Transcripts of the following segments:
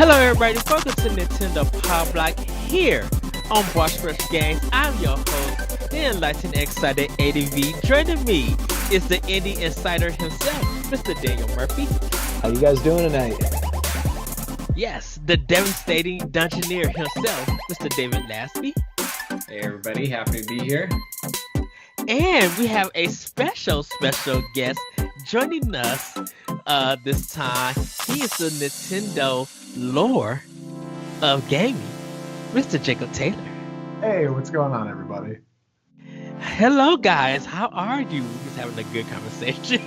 Hello everybody, welcome to Nintendo Pow Block here on Bosch Games. I'm your host, the enlightened, excited ADV. Joining me is the indie insider himself, Mr. Daniel Murphy. How you guys doing tonight? Yes, the devastating dungeoneer himself, Mr. David Lasby. Hey everybody, happy to be here. And we have a special guest joining us this time. He is the Nintendo lore of gaming, Mr. Jacob Taylor. Hey, what's going on, everybody? Hello, guys. How are you? We was having a good conversation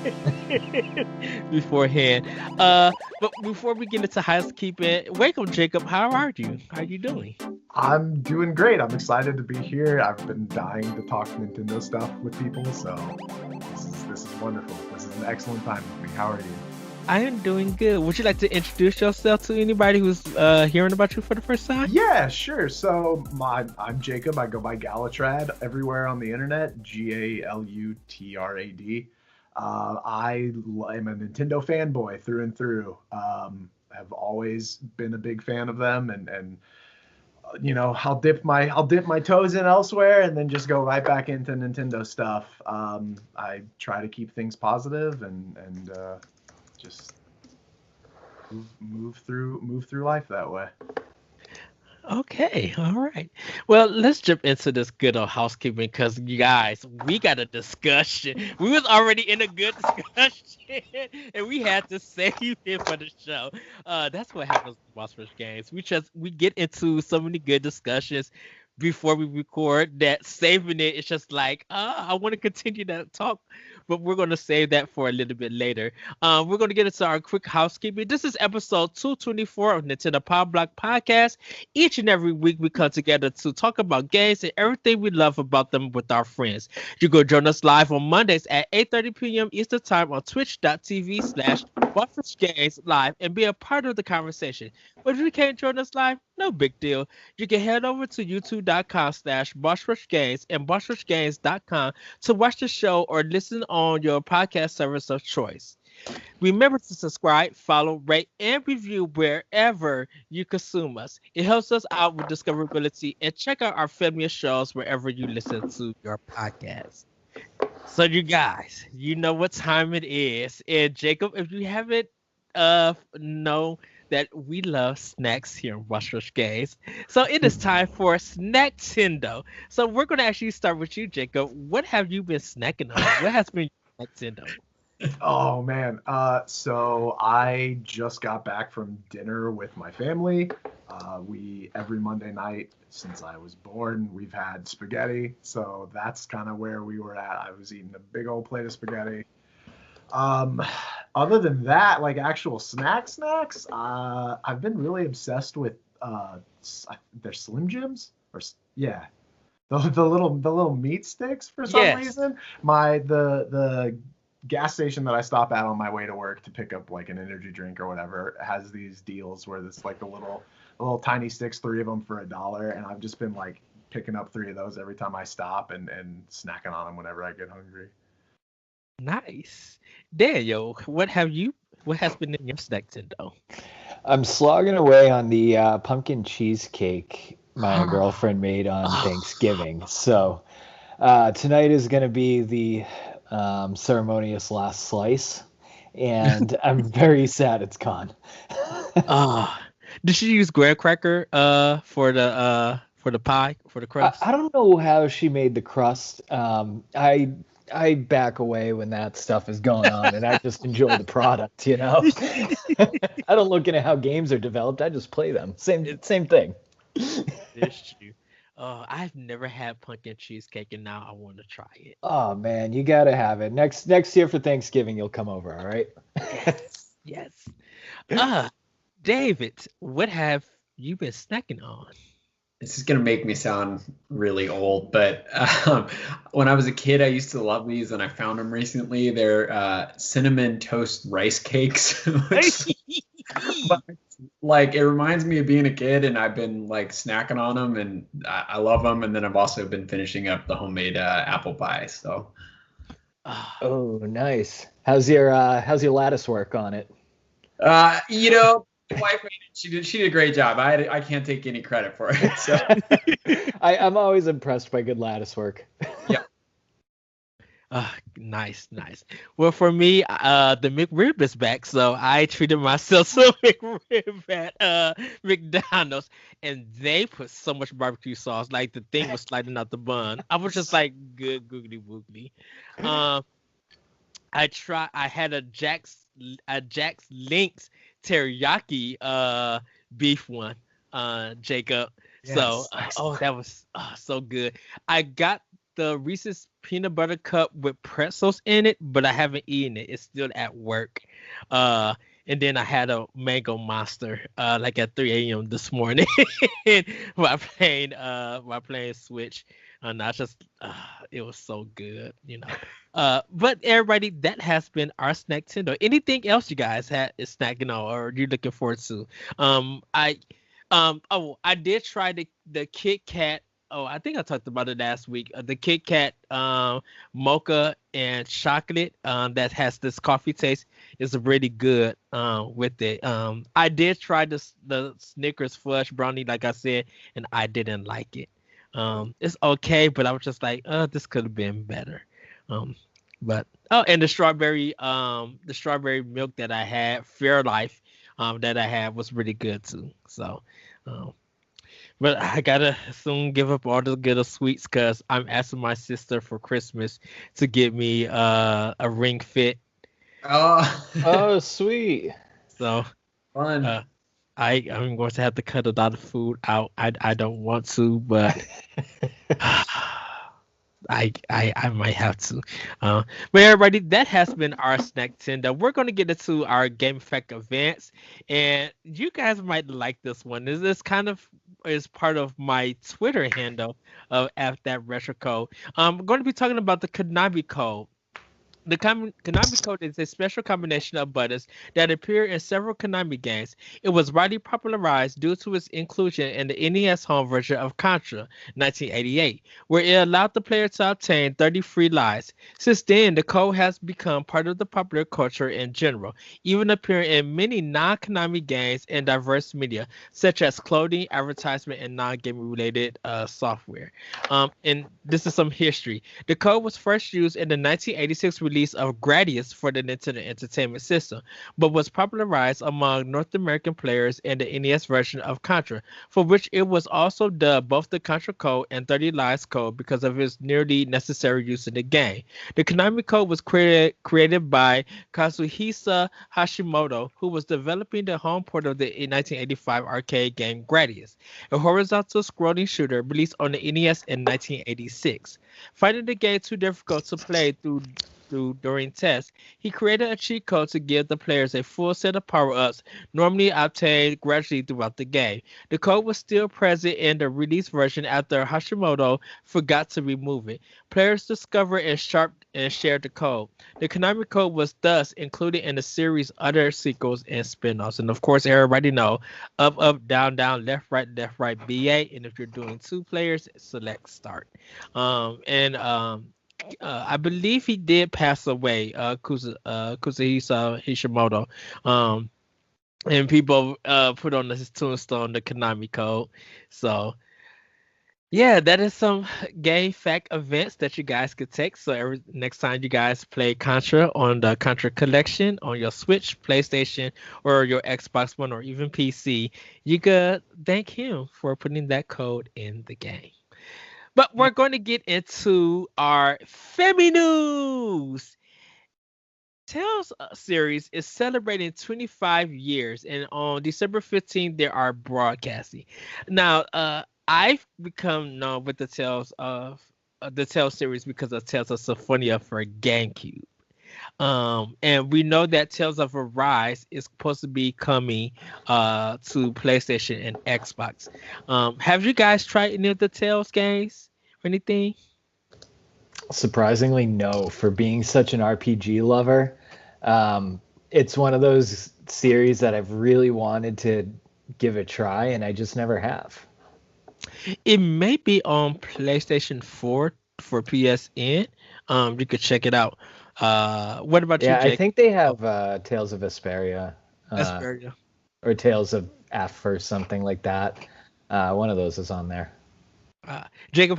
beforehand. But before we get into housekeeping, welcome, Jacob. How are you? How are you doing? I'm doing great. I'm excited to be here. I've been dying to talk Nintendo stuff with people, so this is wonderful. This is an excellent time with me. How are you? I am doing good. Would you like to introduce yourself to anybody who's hearing about you for the first time? Yeah, sure. So I'm Jacob. I go by Galutrad everywhere on the internet. Galutrad. I am a Nintendo fanboy through and through. I've always been a big fan of them, and you know, I'll dip my toes in elsewhere and then just go right back into Nintendo stuff. I try to keep things positive and just move through life that way. Okay, all right. Well, let's jump into this good old housekeeping because you guys, we got a discussion. We was already in a good discussion, and we had to save it for the show. That's what happens with Monster Games. We get into so many good discussions before we record that saving it. It's just like, I want to continue that talk, but we're going to save that for a little bit later. We're going to get into our quick housekeeping. This is episode 224 of Nintendo Pow Block Podcast. Each and every week we come together to talk about games and everything we love about them with our friends. You can join us live on Mondays at 8:30 p.m. Eastern Time on twitch.tv/BuffersGames Live and be a part of the conversation. But if you can't join us live, no big deal. You can head over to youtube.com/BossRushGames and BossRushGames.com to watch the show or listen on your podcast service of choice. Remember to subscribe, follow, rate, and review wherever you consume us. It helps us out with discoverability, and check out our family of shows wherever you listen to your podcast. So you guys, you know what time it is. And Jacob, if you haven't know that we love snacks here in Rush Games. So it is time for Snacktindo. So we're going to actually start with you, Jacob. What have you been snacking on? What has been your Snacktindo? Oh man, so I just got back from dinner with my family. We every Monday night since I was born, we've had spaghetti. So that's kind of where we were at. I was eating a big old plate of spaghetti. Other than that, like actual snacks, I've been really obsessed with they're Slim Jims the little meat sticks for some reason. The gas station that I stop at on my way to work to pick up like an energy drink or whatever has these deals where it's like the little tiny sticks, 3 of them for $1, and I've just been like picking up 3 of those every time I stop and snacking on them whenever I get hungry. Nice. Daniel, what has been in your Snacktindo? I'm slogging away on the pumpkin cheesecake my girlfriend made on Thanksgiving. So tonight is going to be the ceremonious last slice, and I'm very sad it's gone. Did she use graham cracker for the pie, for the crust? I don't know how she made the crust. I back away when that stuff is going on, and I just enjoy the product, you know? I don't look into how games are developed. I just play them. Same thing. I've never had pumpkin cheesecake, and now I want to try it. Oh, man, you got to have it. Next year for Thanksgiving, you'll come over, all right? Yes. David, what have you been snacking on? This is going to make me sound really old, but when I was a kid, I used to love these, and I found them recently. They're cinnamon toast rice cakes. Like, it reminds me of being a kid, and I've been like snacking on them, and I love them. And then I've also been finishing up the homemade apple pie. So, oh, nice. How's your lattice work on it? You know, My wife made it. She did a great job. I can't take any credit for it. So I'm always impressed by good lattice work. yeah. Nice. Well, for me, the McRib is back, so I treated myself some McRib at McDonald's, and they put so much barbecue sauce, like the thing was sliding out the bun. I was just like, good googly woogly. Um, I had a Jack's Links teriyaki beef one, Jacob. So Yes, oh, excellent. that was so good. I got the Reese's peanut butter cup with pretzels in it, but I haven't eaten it. It's still at work. Uh and then I had a mango monster like at 3 a.m. this morning while playing Switch. And I just it was so good. But everybody, that has been our snack Tendo. Anything else you guys had is snacking on or you looking forward to? I I did try the Kit Kat. Oh, I think I talked about it last week. The Kit Kat mocha and chocolate that has this coffee taste is really good with it. I did try the Snickers fudge brownie, like I said, and I didn't like it. It's okay, but I was just like, this could have been better. Um, but and the strawberry milk that I had, Fairlife, that I had was really good too. So, um, but I gotta soon give up all the good of sweets because I'm asking my sister for Christmas to get me a ring fit. Oh, Oh, sweet. So, fun. uh, I'm going to have to cut a lot of food out. I don't want to, but I might have to. But everybody, that has been our snack tender. We're gonna get into our Game Effect events, and you guys might like this one. This kind of is part of my Twitter handle of at that retro code. I'm going to be talking about the Konami code. The Konami code is a special combination of buttons that appear in several Konami games. It was widely popularized due to its inclusion in the NES home version of Contra 1988, where it allowed the player to obtain 30 free lives. Since then, the code has become part of the popular culture in general, even appearing in many non-Konami games and diverse media, such as clothing, advertisement, and non-gaming related software. And this is some history. The code was first used in the 1986 release of Gradius for the Nintendo Entertainment System, but was popularized among North American players in the NES version of Contra, for which it was also dubbed both the Contra code and 30 Lives code because of its nearly necessary use in the game. The Konami code was created by Kazuhisa Hashimoto, who was developing the home port of the 1985 arcade game Gradius, a horizontal scrolling shooter released on the NES in 1986. Finding the game too difficult to play through during tests, he created a cheat code to give the players a full set of power-ups normally obtained gradually throughout the game. The code was still present in the release version after Hashimoto forgot to remove it. Players discovered and shared the code. The Konami code was thus included in the series' other sequels and spin-offs. And of course, everybody know up, down, left, right, BA. And if you're doing two players, select start. And I believe he did pass away, Kuzuhisa Hishimoto. Um, and people put on his tombstone the Konami code. So yeah, that is some game fact events that you guys could take. So next time you guys play Contra on the Contra Collection on your Switch, PlayStation, or your Xbox One, or even PC, you could thank him for putting that code in the game. But we're going to get into our Femi News. Tales series is celebrating 25 years, and on December 15th, they are broadcasting. Now, I've become known with the Tales series because of Tales of Symphonia for GameCube. And we know that Tales of Arise is supposed to be coming to PlayStation and Xbox. Have you guys tried any of the Tales games or anything? Surprisingly, no. For being such an RPG lover, it's one of those series that I've really wanted to give a try, and I just never have. It may be on PlayStation 4 for PSN. You could check it out. What about you, Yeah, I Jake? think they Oh, have Tales of Vesperia. Asperia. or Tales of F or something like that. One of those is on there. Jacob,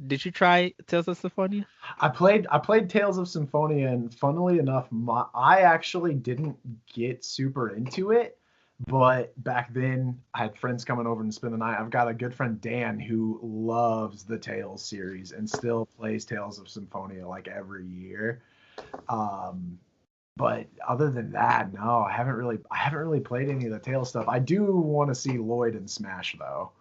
did you try Tales of Symphonia? I played Tales of Symphonia, and funnily enough, I actually didn't get super into it. But back then, I had friends coming over and spend the night. I've got a good friend, Dan, who loves the Tales series and still plays Tales of Symphonia like every year. But other than that, no, I haven't really played any of the Tales stuff. I do want to see Lloyd in Smash though.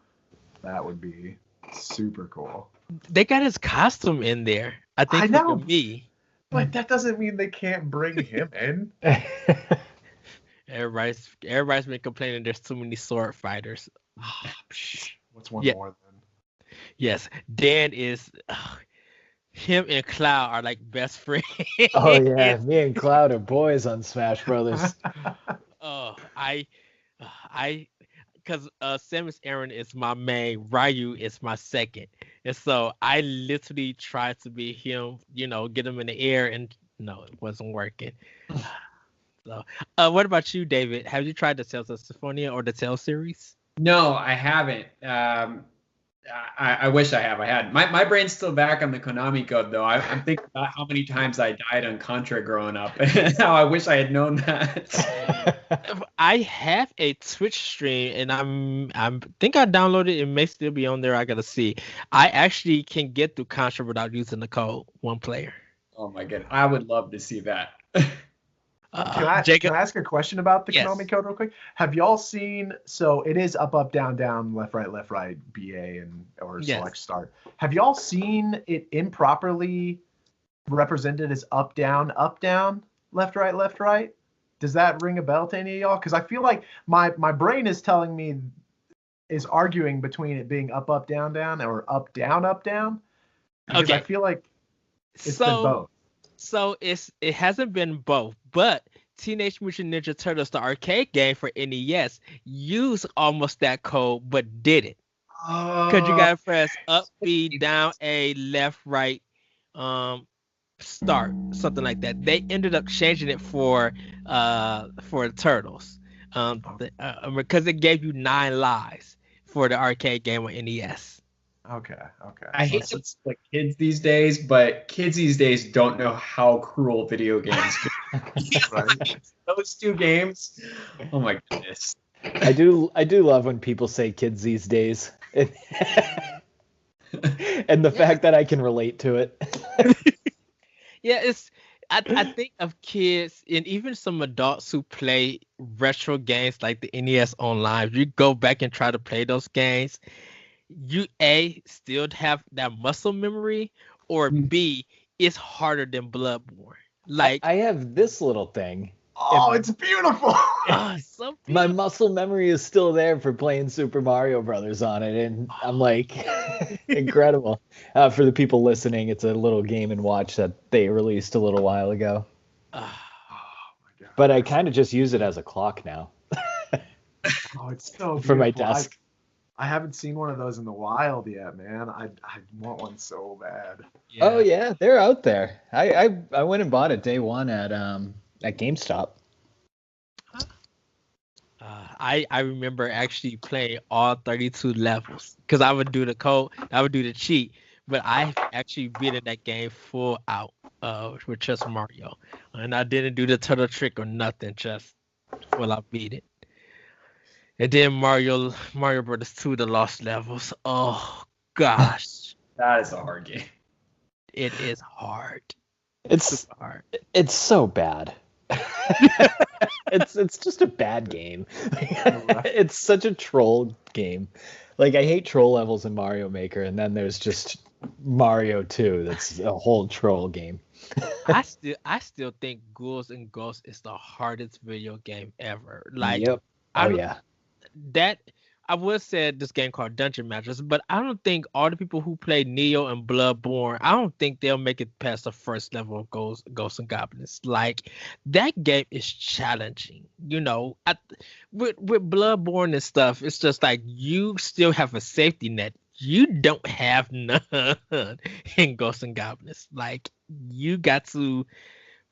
That would be super cool. They got his costume in there. I think I know, for me. But that doesn't mean they can't bring him in. Everybody's been complaining there's too many sword fighters. What's one more than? Yes, Dan is. Him and Cloud are like best friends. Oh yeah, me and Cloud are boys on Smash Brothers. Because Samus Aran is my main, Ryu is my second, and so I literally tried to be him, get him in the air, and no, it wasn't working. So, what about you, David? Have you tried the Tales of Symphonia or the Tales series? No, I haven't. I wish I have. I had. My brain's still back on the Konami code, though. I'm thinking about how many times I died on Contra growing up, and how I wish I had known that. I have a Twitch stream, and I think I downloaded it. It may still be on there. I gotta see. I actually can get through Contra without using the code one player. Oh my god, I would love to see that. Can I ask a question about the Konami code real quick? Have y'all seen? So it is up, down, down, left, right, BA, or select start. Have y'all seen it improperly represented as up, down, left, right? Does that ring a bell to any of y'all? Because I feel like my brain is telling me, is arguing between it being up, down, or up, down. Because I feel like it's been both. So it hasn't been both, but Teenage Mutant Ninja Turtles, the arcade game for NES, used almost that code, but didn't. Because you gotta press up, B, down, A, left, right, start, something like that. They ended up changing it for the Turtles, because it gave you 9 lives for the arcade game on NES. Okay. I hate to like kids these days, but kids these days don't know how cruel video games can be. Right? Those two games. Oh my goodness. I do love when people say kids these days. And the fact that I can relate to it. Yeah, I think of kids and even some adults who play retro games like the NES Online. If you go back and try to play those games, you still have that muscle memory, or B, it's harder than Bloodborne. Like I have this little thing. Oh, it's beautiful. It's so beautiful. My muscle memory is still there for playing Super Mario Brothers on it, and I'm like, incredible. For the people listening, it's a little Game & Watch that they released a little while ago. Oh my god! But I kind of just use it as a clock now. Oh, it's so beautiful. For my desk. I haven't seen one of those in the wild yet, man. I want one so bad. Yeah. Oh yeah, they're out there. I went and bought it day one at GameStop. I remember actually playing all 32 levels because I would do the code, I would do the cheat, but I actually beaten that game full out with just Mario, and I didn't do the turtle trick or nothing, just I beat it. And then Mario Brothers 2, the Lost Levels. Oh gosh, that is a hard game. It is hard. It's hard. It's so bad. It's just a bad game. It's such a troll game. Like I hate troll levels in Mario Maker, and then there's just Mario 2. That's a whole troll game. I still think Ghouls and Ghosts is the hardest video game ever. Like, yep. Oh yeah. That I would say this game called Dungeon Masters, but I don't think all the people who play Neo and Bloodborne, I don't think they'll make it past the first level of Ghosts and Goblins. Like that game is challenging, with Bloodborne and stuff. It's just like you still have a safety net. You don't have none in Ghosts and Goblins. Like you got to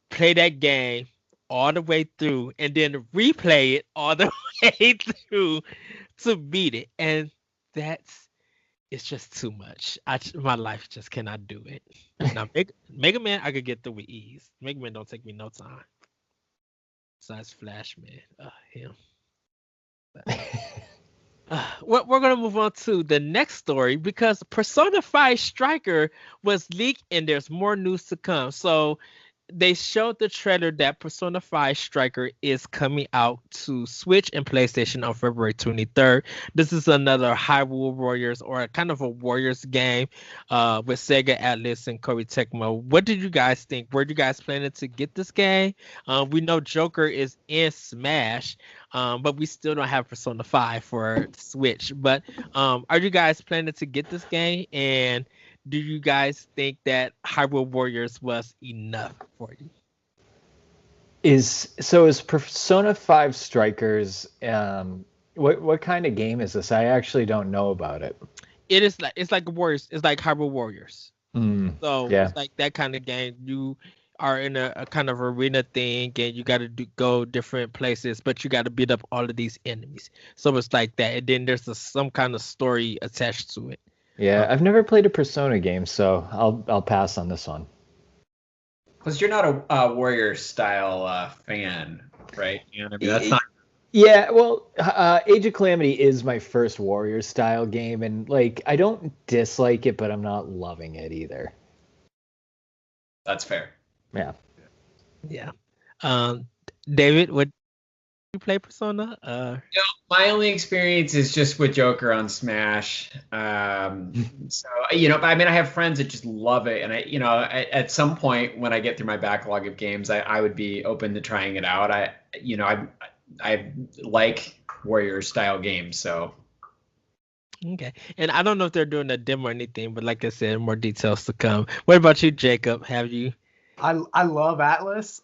play that game all the way through and then replay it all the way through to beat it. And it's just too much. My life just cannot do it. Now, Mega Man, I could get through with ease. Mega Man don't take me no time. Besides Flash Man, him. We're gonna move on to the next story because Persona 5 Striker was leaked and there's more news to come. So they showed the trailer that Persona 5 Striker is coming out to Switch and PlayStation on February 23rd. This is another Hyrule Warriors or kind of a Warriors game with Sega Atlas and Koei Tecmo. What did you guys think? Were you guys planning to get this game? We know Joker is in Smash, but we still don't have Persona 5 for Switch. But are you guys planning to get this game? And do you guys think that Hyrule Warriors was enough for you? Is Persona 5 Strikers what kind of game is this? I actually don't know about it. It's like Warriors, it's like Hyrule Warriors. So yeah. It's like that kind of game. You are in a kind of arena thing and you got to go different places, but you got to beat up all of these enemies. So it's like that, and then there's some kind of story attached to it. Yeah, I've never played a Persona game, so I'll pass on this one. Because you're not a warrior style fan, right? You know what I mean? That's not. Yeah, well, Age of Calamity is my first warrior style game, and like I don't dislike it, but I'm not loving it either. That's fair. Yeah. Yeah. David, would you play Persona? My only experience is just with Joker on Smash. So I mean, I have friends that just love it, and at some point when I get through my backlog of games, I would be open to trying it out. I like warrior style games, so. Okay, and I don't know if they're doing a demo or anything, but like I said, more details to come. What about you, Jacob? Have you? I love Atlas.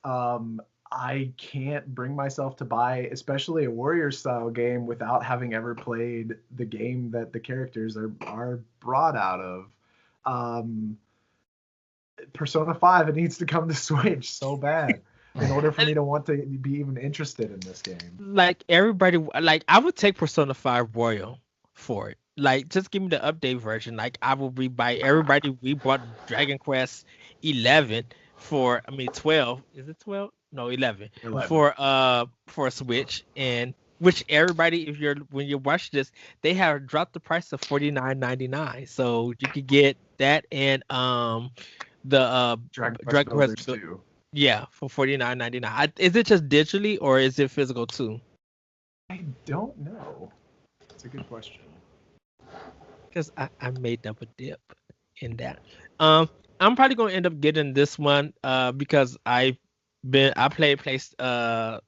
I can't bring myself to buy, especially a warrior style game, without having ever played the game that the characters are brought out of. Persona 5, it needs to come to Switch so bad in order for me to want to be even interested in this game. Like everybody, like I would take Persona 5 Royal for it. Like just give me the update version. Like I will rebuy everybody. We bought Dragon Quest 11 for 12. Is it 12? No, 11. For Switch, and which everybody, when you watch this, they have dropped the price of $49.99, so you could get that and the Dragon Quest 2. Yeah, for $49.99. Is it just digitally or is it physical too? I don't know. That's a good question. Because I made double dip in that. I'm probably gonna end up getting this one because I played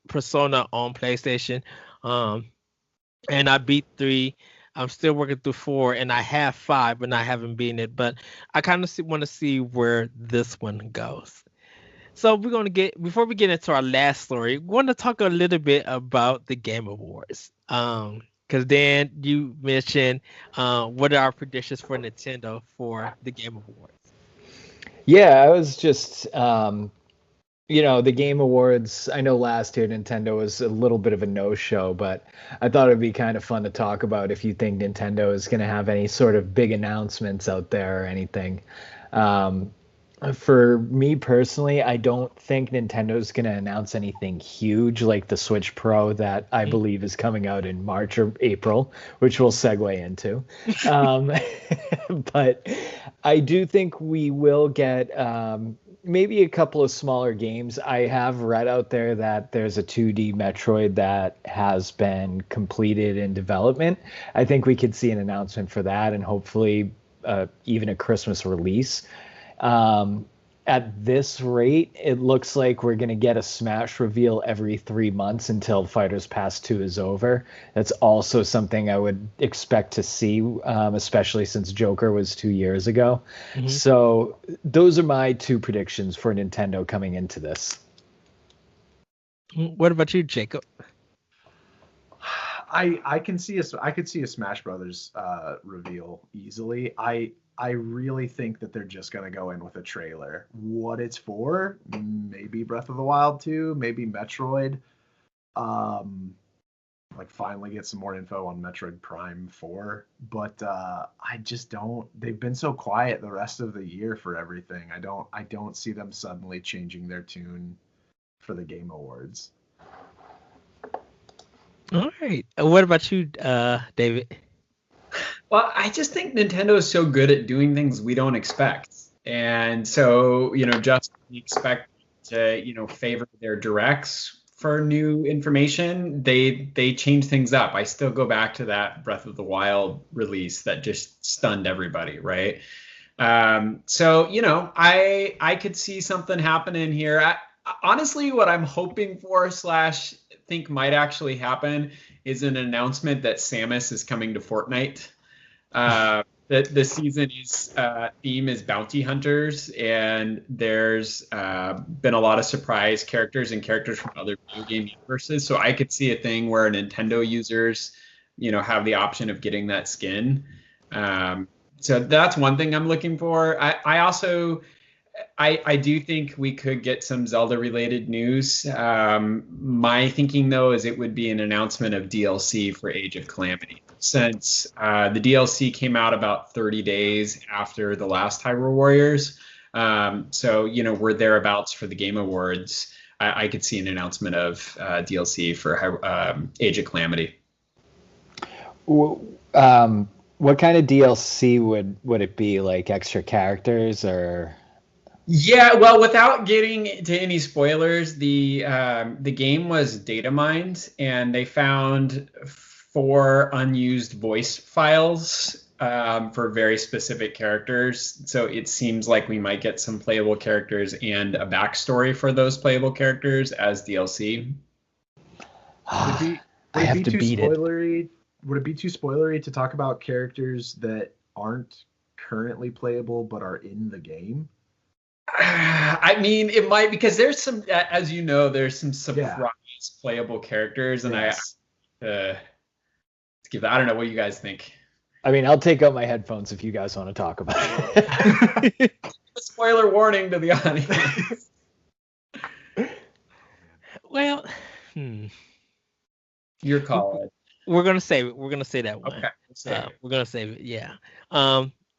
Persona on PlayStation, and I beat 3. I'm still working through 4, and I have 5, but I haven't beaten it. But I kind of want to see where this one goes. So before we get into our last story, we're going to talk a little bit about the Game Awards. Because Dan, you mentioned what are our predictions for Nintendo for the Game Awards? Yeah, I was just the Game Awards, I know last year Nintendo was a little bit of a no-show, but I thought it'd be kind of fun to talk about if you think Nintendo is going to have any sort of big announcements out there or anything. For me personally, I don't think Nintendo's going to announce anything huge like the Switch Pro that I believe is coming out in March or April, which we'll segue into. But I do think we will get maybe a couple of smaller games. I have read out there that there's a 2D Metroid that has been completed in development. I think we could see an announcement for that and hopefully even a Christmas release. At this rate, it looks like we're going to get a Smash reveal every 3 months until Fighters Pass 2 is over. That's also something I would expect to see, especially since Joker was 2 years ago. Mm-hmm. So those are my 2 predictions for Nintendo coming into this. What about you, Jacob? I could see a Smash Brothers reveal easily. I really think that they're just going to go in with a trailer. What it's for, maybe Breath of the Wild 2, maybe Metroid. Like finally get some more info on Metroid Prime 4. But I just don't. They've been so quiet the rest of the year for everything. I don't see them suddenly changing their tune for the Game Awards. All right. What about you, David? Well, I just think Nintendo is so good at doing things we don't expect. And so, just expect to, favor their directs for new information. They change things up. I still go back to that Breath of the Wild release that just stunned everybody, right? So, I could see something happening here. Honestly, what I'm hoping for / think might actually happen is an announcement that Samus is coming to Fortnite. The season theme is bounty hunters, and there's been a lot of surprise characters and characters from other video game universes. So I could see a thing where Nintendo users, have the option of getting that skin. So that's one thing I'm looking for. I also do think we could get some Zelda related news. My thinking though is it would be an announcement of DLC for Age of Calamity, since the DLC came out about 30 days after the last Hyrule Warriors. So we're thereabouts for the Game Awards. I could see an announcement of DLC for Age of Calamity. What kind of DLC would it be? Like extra characters or? Yeah, well, without getting to any spoilers, the game was data mined, and they found 4 unused voice files for very specific characters. So it seems like we might get some playable characters and a backstory for those playable characters as DLC. I have to beat it. Would it be too spoilery to talk about characters that aren't currently playable but are in the game? I mean, it might, because there's some, as you know, there's some surprise playable characters, and yes. I give that. I don't know what you guys think. I mean, I'll take out my headphones if you guys want to talk about it. Spoiler warning to the audience. Well, Your call. We're gonna save it. We're gonna say that one. Okay. We're gonna save it. Yeah.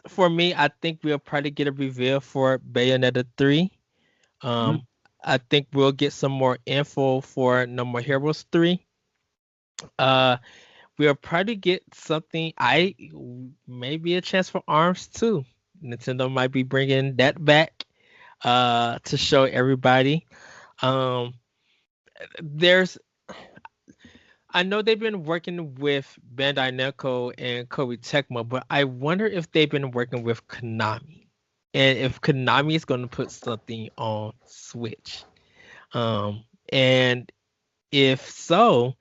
For me, I think we'll probably get a reveal for Bayonetta 3. I think we'll get some more info for No More Heroes 3. We'll probably get something. Maybe a chance for ARMS 2. Nintendo might be bringing that back to show everybody. I know they've been working with Bandai Namco and Koei Tecmo, but I wonder if they've been working with Konami, and if Konami is going to put something on Switch. And if so,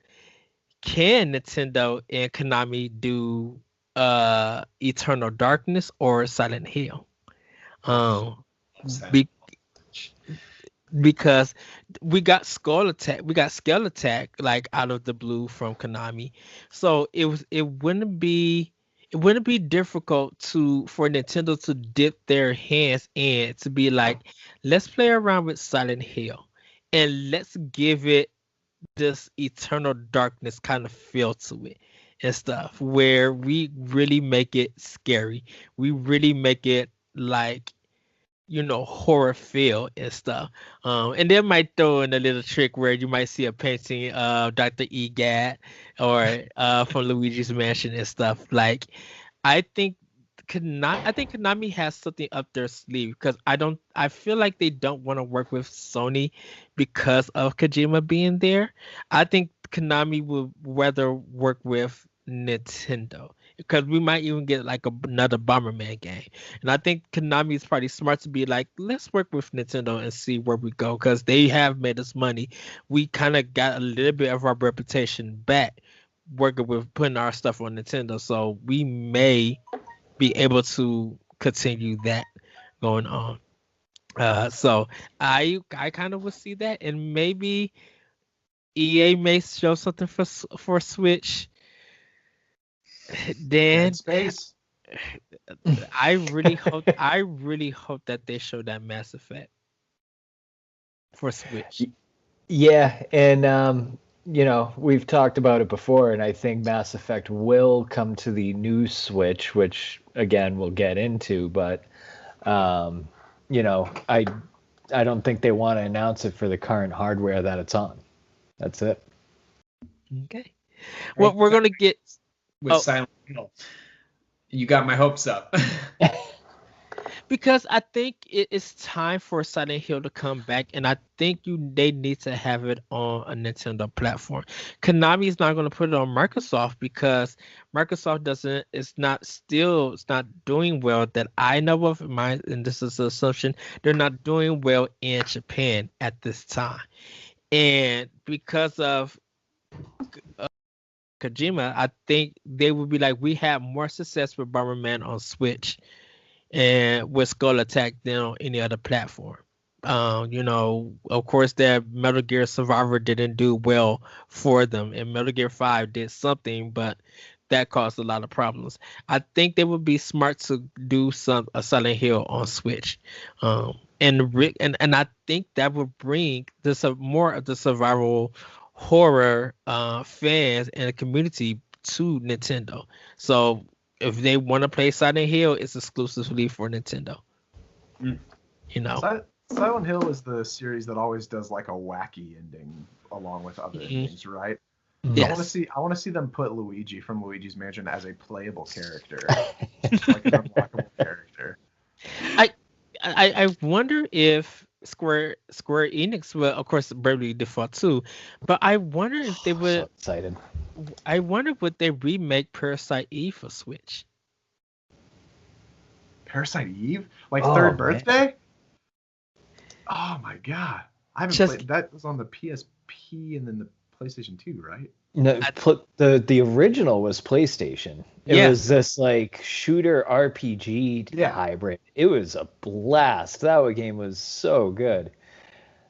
can Nintendo and Konami do Eternal Darkness or Silent Hill? Because we got Skull Attack like out of the blue from Konami, so it wouldn't be difficult for Nintendo to dip their hands in to be like, let's play around with Silent Hill and let's give it this Eternal Darkness kind of feel to it and stuff, where we really make it scary, we really make it like, horror feel and stuff. And they might throw in a little trick where you might see a painting of Dr. Egad or from Luigi's Mansion and stuff. Like, I think Konami has something up their sleeve, because I feel like they don't want to work with Sony because of Kojima being there. I think Konami would rather work with Nintendo, because we might even get like another Bomberman game. And I think Konami is probably smart to be like, let's work with Nintendo and see where we go, because they have made us money. We kind of got a little bit of our reputation back working with putting our stuff on Nintendo, so we may be able to continue that going on. So I kind of would see that, and maybe EA may show something for Switch. Then Space. I really hope that they show that Mass Effect for Switch. Yeah, and we've talked about it before, and I think Mass Effect will come to the new Switch, which again we'll get into, but I don't think they want to announce it for the current hardware that it's on. That's it. Okay. Well, we're gonna get with Silent Hill. You got my hopes up. because I think it's time for Silent Hill to come back, and I think they need to have it on a Nintendo platform. Konami is not going to put it on Microsoft because Microsoft it's not doing well that I know of. And this is an assumption, they're not doing well in Japan at this time, and because of Kojima, I think they would be like, we have more success with Bomberman on Switch and with Skull Attack than on any other platform. Of course, that Metal Gear Survivor didn't do well for them, and Metal Gear 5 did something, but that caused a lot of problems. I think they would be smart to do a Silent Hill on Switch, and I think that would bring more of the survival horror fans and the community to Nintendo. So if they want to play Silent Hill, it's exclusively for Nintendo. Silent Hill is the series that always does like a wacky ending along with other endings, right? Yes. I want to see them put Luigi from Luigi's Mansion as a playable character, like an unlockable character. I wonder if Square Enix will, of course, Bravely Default 2, but I wonder if they would. So excited. I wonder would they remake Parasite Eve for Switch? Parasite Eve, like Third Birthday. Oh my god, I haven't played. That was on the PSP and then the PlayStation 2, right? No, the original was PlayStation. It was this like shooter RPG hybrid. It was a blast. That game was so good.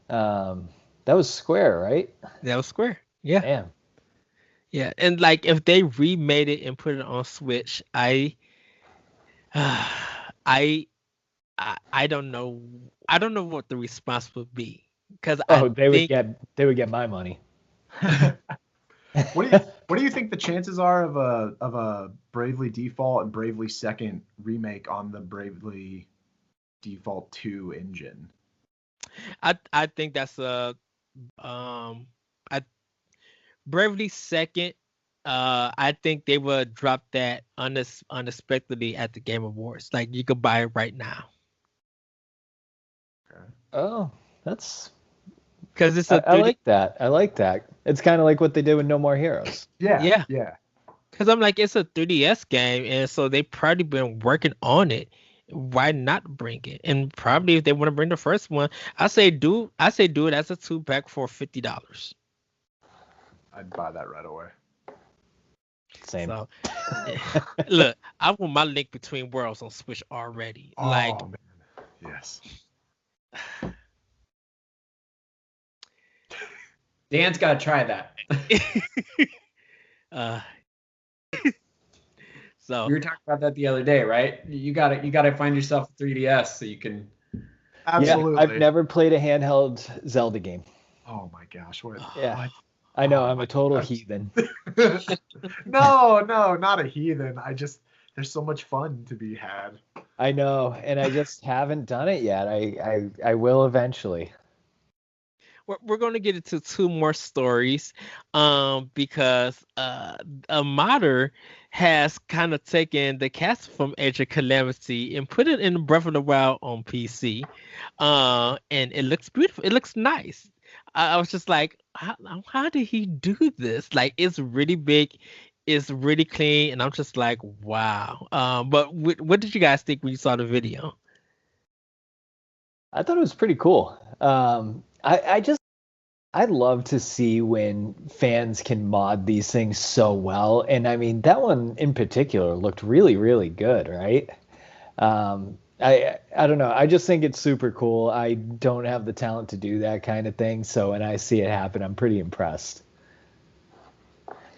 That was Square, right? That was Square. Yeah. Damn. Yeah, and like if they remade it and put it on Switch, I don't know. I don't know what the response would be because they would get my money. What do you think the chances are of a Bravely Default and Bravely Second remake on the Bravely Default 2 engine? I think that's Bravely Second. I think they would drop that unexpectedly at the Game Awards. Like you could buy it right now. Okay. Oh, that's because it's I like that. I like that. It's kind of like what they did with No More Heroes. Yeah. Because I'm like, it's a 3DS game, and so they probably been working on it. Why not bring it? And probably if they want to bring the first one, I say do it as a 2-pack for $50. I'd buy that right away. Same. So, look, I want my Link Between Worlds on Switch already. Oh, man. Yes. Dan's got to try that. So we were talking about that the other day, right? You gotta find yourself a 3DS so you can. Absolutely. Yeah, I've never played a handheld Zelda game. Oh my gosh! What? I know, I'm a total heathen. No, not a heathen. There's so much fun to be had. I know, and I just haven't done it yet. I will eventually. We're going to get into 2 more stories because a modder has kind of taken the cast from Age of Calamity and put it in Breath of the Wild on PC. And it looks beautiful. It looks nice. I was just like, how did he do this? Like, it's really big. It's really clean. And I'm just like, wow. But what did you guys think when you saw the video? I thought it was pretty cool. I love to see when fans can mod these things so well. And I mean, that one in particular looked really, really good, right? I don't know. I just think it's super cool. I don't have the talent to do that kind of thing. So when I see it happen, I'm pretty impressed.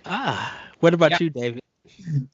What about you, David?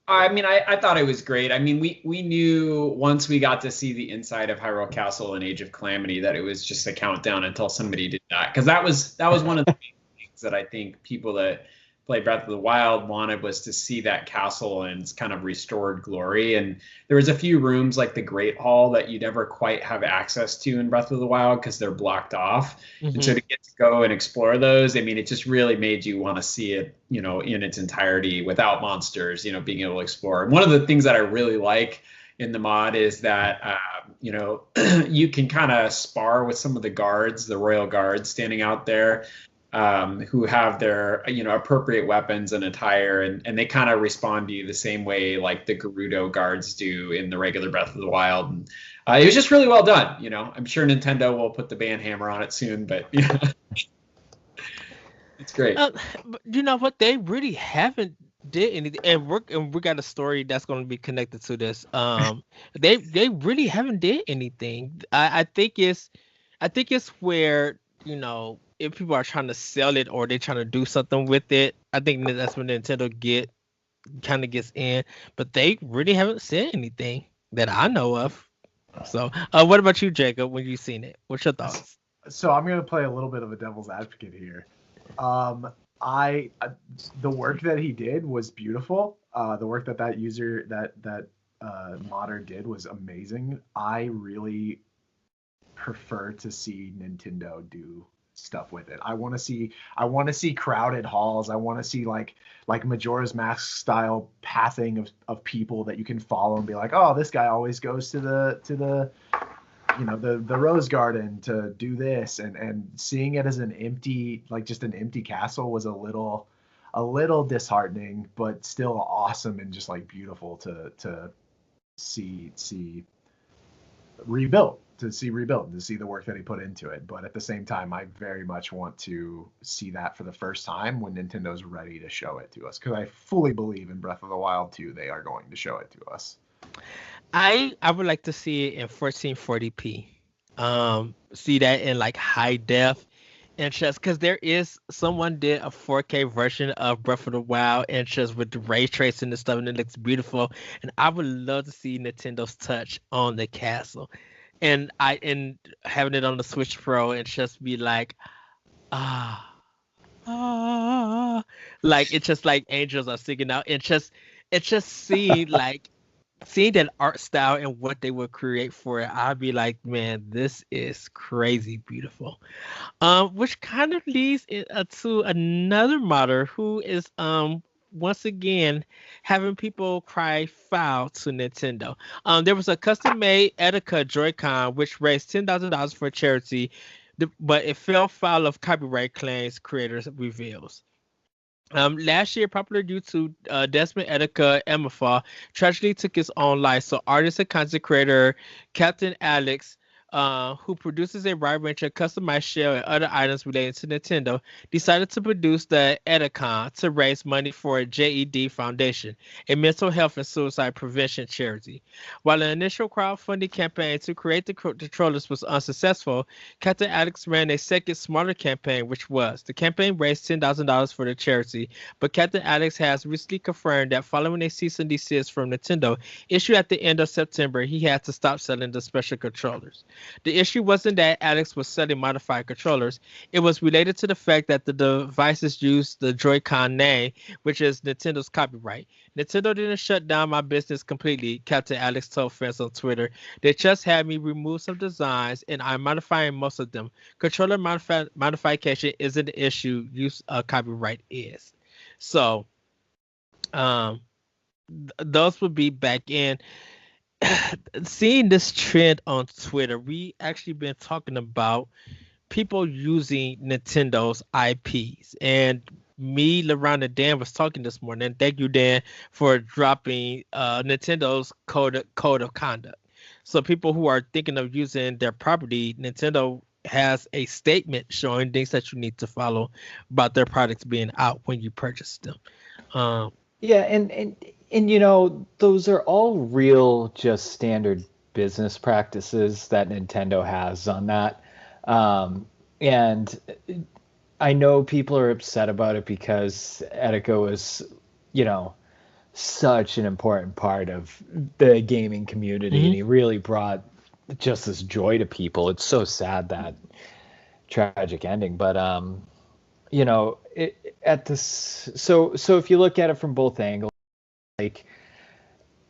I mean, I thought it was great. I mean, we knew once we got to see the inside of Hyrule Castle in Age of Calamity that it was just a countdown until somebody did that. Because that was one of the main things that I think people that play Breath of the Wild wanted, was to see that castle in its kind of restored glory. And there was a few rooms like the Great Hall that you never quite have access to in Breath of the Wild because they're blocked off. And so to get to go and explore those, I mean, it just really made you want to see it, in its entirety without monsters, being able to explore. And one of the things that I really like in the mod is that, you can kind of spar with some of the guards, the royal guards standing out there, who have their, appropriate weapons and attire, and they kind of respond to you the same way like the Gerudo guards do in the regular Breath of the Wild. And it was just really well done. I'm sure Nintendo will put the band hammer on it soon, but it's great. But you know what? They really haven't did anything, and we got a story that's going to be connected to this. They really haven't did anything. I think it's where, if people are trying to sell it or they're trying to do something with it, I think that's when Nintendo gets in. But they really haven't said anything that I know of. So, what about you, Jacob? When you seen it, what's your thoughts? So I'm going to play a little bit of a devil's advocate here. The work that he did was beautiful. The work that user that modder did was amazing. I really prefer to see Nintendo do stuff with it. I want to see crowded halls. I want to see like Majora's Mask style pathing of people that you can follow and be like, oh, this guy always goes to the the Rose Garden to do this, and seeing it as an empty castle was a little disheartening, but still awesome and just like beautiful to see rebuilt, to see the work that he put into it. But at the same time, I very much want to see that for the first time when Nintendo's ready to show it to us, because I fully believe in Breath of the Wild 2 they are going to show it to us. I would like to see it in 1440p. See that in like high def, and just because someone did a 4K version of Breath of the Wild, and just with the ray tracing and stuff, and it looks beautiful. And I would love to see Nintendo's touch on the castle, and having it on the Switch Pro, and just be like, like it's just like angels are singing out, and just seeing that art style and what they would create for it, I'd be like, man, this is crazy beautiful. Which kind of leads to another modder who is once again having people cry foul to Nintendo. There was a custom-made Etika Joy-Con which raised $10,000 for charity, but it fell foul of copyright claims, creators reveals. Last year, popular YouTube Desmond Etika Emafa tragically took his own life. So artist and content creator Captain Alex, who produces a wide range of customized shell and other items related to Nintendo, decided to produce the Etikon to raise money for a JED Foundation, a mental health and suicide prevention charity. While an initial crowdfunding campaign to create the controllers was unsuccessful, Captain Alex ran a second, smarter campaign, the campaign raised $10,000 for the charity, but Captain Alex has recently confirmed that following a cease and desist from Nintendo issued at the end of September, he had to stop selling the special controllers. The issue wasn't that Alex was selling modified controllers. It was related to the fact that the devices used the Joy-Con name, which is Nintendo's copyright. Nintendo didn't shut down my business completely, Captain Alex told fans on Twitter. They just had me remove some designs, and I'm modifying most of them. Controller modification isn't the issue. Use of copyright is. So, those would be back in. Seeing this trend on Twitter, we actually been talking about people using Nintendo's IPs, and me, LaRon, and Dan was talking this morning. And thank you, Dan, for dropping Nintendo's code of conduct. So people who are thinking of using their property, Nintendo has a statement showing things that you need to follow about their products being out when you purchase them. Yeah, and those are all real, just standard business practices that Nintendo has on that. And I know people are upset about it because Etika was, such an important part of the gaming community, and he really brought just this joy to people. It's so sad that tragic ending, but you know, at this, so if you look at it from both angles, like,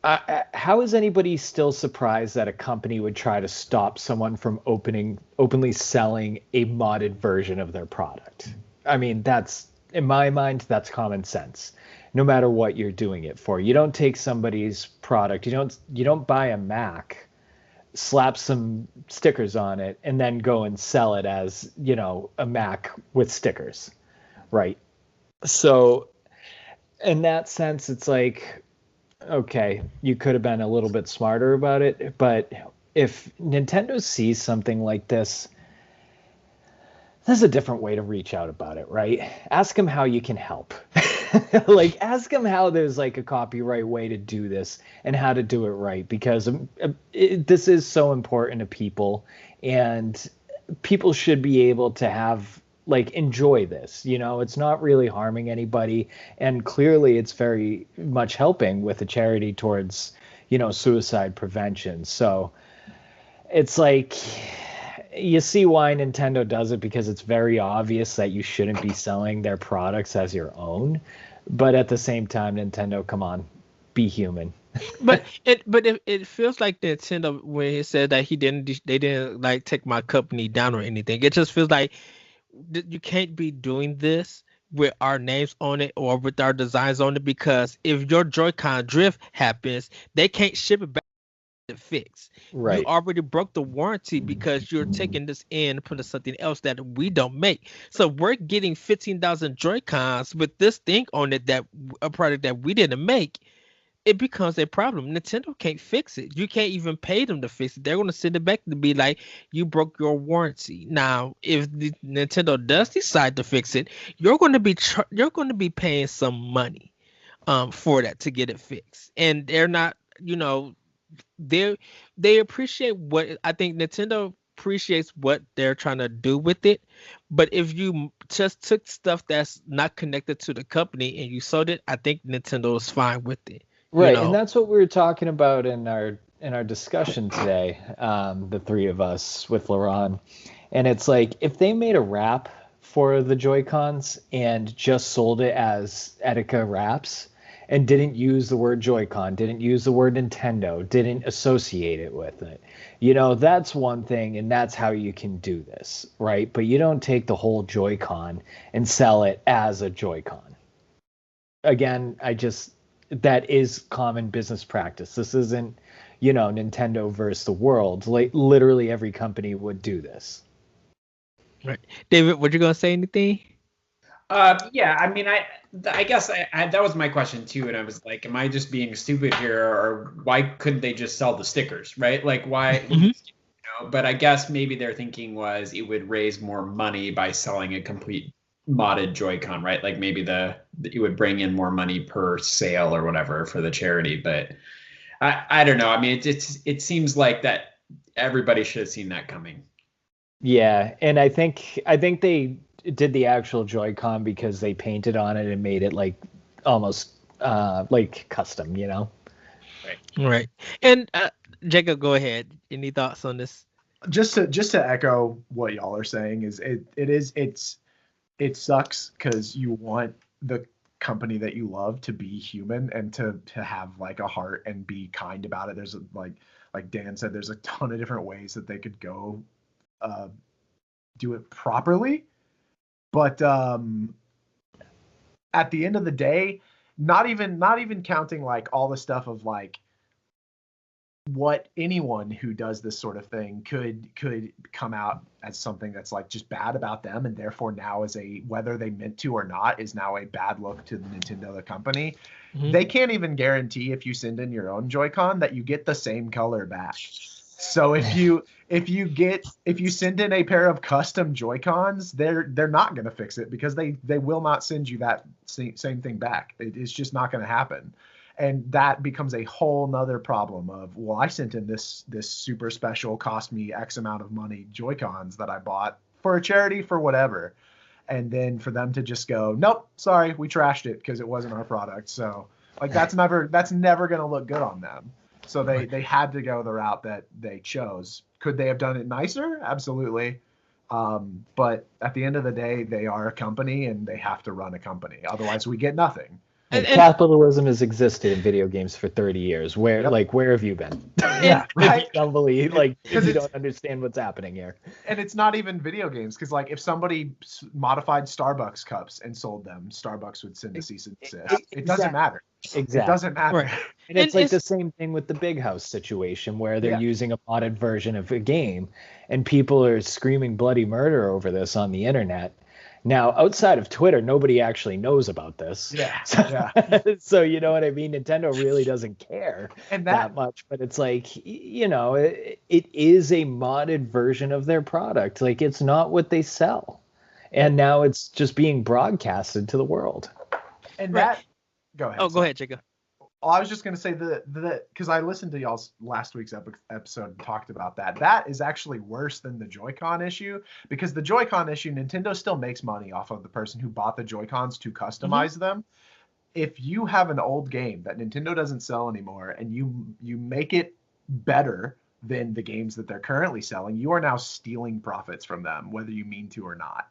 how is anybody still surprised that a company would try to stop someone from openly selling a modded version of their product? I mean, that's, in my mind, that's common sense. No matter what you're doing it for, you don't take somebody's product, you don't buy a Mac, slap some stickers on it, and then go and sell it as, you know, a Mac with stickers, right? So in that sense, it's like, okay, you could have been a little bit smarter about it, but if Nintendo sees something like this, there's a different way to reach out about it, right? Ask them how you can help. Like, ask them how there's like a copyright way to do this and how to do it right, because this is so important to people, and people should be able to have, like, enjoy this. You know, it's not really harming anybody, and clearly it's very much helping with a charity towards, you know, suicide prevention. So it's like, you see why Nintendo does it, because it's very obvious that you shouldn't be selling their products as your own. But at the same time, Nintendo, come on, be human. But it feels like Nintendo, when he said that they didn't like take my company down or anything. It just feels like you can't be doing this with our names on it or with our designs on it, because if your Joy-Con drift happens, they can't ship it back to fix. Right. You already broke the warranty because you're taking this in and putting something else that we don't make. So we're getting 15,000 Joy-Cons with this thing on it, that a product that we didn't make. It becomes a problem. Nintendo can't fix it. You can't even pay them to fix it. They're going to send it back to be like, you broke your warranty. Now, if Nintendo does decide to fix it, you're going to be paying some money for that to get it fixed. And they're not, you know, they appreciate what, I think Nintendo appreciates what they're trying to do with it. But if you just took stuff that's not connected to the company and you sold it, I think Nintendo is fine with it. Right, You know? and that's what we were talking about in our discussion today, the three of us with Laurent. And it's like, if they made a wrap for the Joy-Cons and just sold it as Etika wraps and didn't use the word Joy-Con, didn't use the word Nintendo, didn't associate it with it, you know, that's one thing, and that's how you can do this, right? But you don't take the whole Joy-Con and sell it as a Joy-Con. Again, that is common business practice. This isn't, you know, Nintendo versus the world. Like, literally every company would do this. Right. David, were you going to say anything? Yeah, I mean, I guess that was my question too, and I was like, am I just being stupid here, or why couldn't they just sell the stickers, right? Like, why? Mm-hmm. You know, but I guess maybe their thinking was it would raise more money by selling a complete modded Joy-Con, right? Like maybe it would bring in more money per sale or whatever for the charity. But I don't know. I mean, it seems like that everybody should have seen that coming. Yeah, and I think they did the actual Joy-Con because they painted on it and made it like almost like custom, you know? Right. And Jacob, go ahead. Any thoughts on this? Just to echo what y'all are saying, is it sucks because you want the company that you love to be human and to have like a heart and be kind about it. There's like Dan said, there's a ton of different ways that they could go do it properly. But at the end of the day, not even counting like all the stuff of like what anyone who does this sort of thing could come out as something that's like just bad about them, and therefore now is whether they meant to or not, is now a bad look to the Nintendo, the company. Mm-hmm. They can't even guarantee if you send in your own Joy-Con that you get the same color back. So if you send in a pair of custom Joy-Cons, they're not going to fix it, because they will not send you that same thing back. It's just not going to happen. And that becomes a whole nother problem of, well, I sent in this super special, cost me X amount of money Joy-Cons that I bought for a charity, for whatever. And then for them to just go, nope, sorry, we trashed it because it wasn't our product. So Like that's never going to look good on them. So they had to go the route that they chose. Could they have done it nicer? Absolutely. But at the end of the day, they are a company and they have to run a company. Otherwise, we get nothing. And capitalism has existed in video games for 30 years. Where have you been? Yeah, right. If you don't believe, if you don't understand what's happening here. And it's not even video games, because like if somebody modified Starbucks cups and sold them, Starbucks would send a cease and desist. It doesn't matter. Exactly. It doesn't matter. Right. And it's like the same thing with the Big House situation, where they're using a modded version of a game, and people are screaming bloody murder over this on the internet. Now, outside of Twitter, nobody actually knows about this. Yeah. So you know what I mean? Nintendo really doesn't care that much. But it's like, it is a modded version of their product. Like, it's not what they sell. And now it's just being broadcasted to the world. And go ahead. Oh, go ahead, Jacob. Well, I was just going to say because I listened to y'all's last week's episode and talked about that. That is actually worse than the Joy-Con issue, because the Joy-Con issue, Nintendo still makes money off of the person who bought the Joy-Cons to customize them. If you have an old game that Nintendo doesn't sell anymore and you make it better than the games that they're currently selling, you are now stealing profits from them, whether you mean to or not.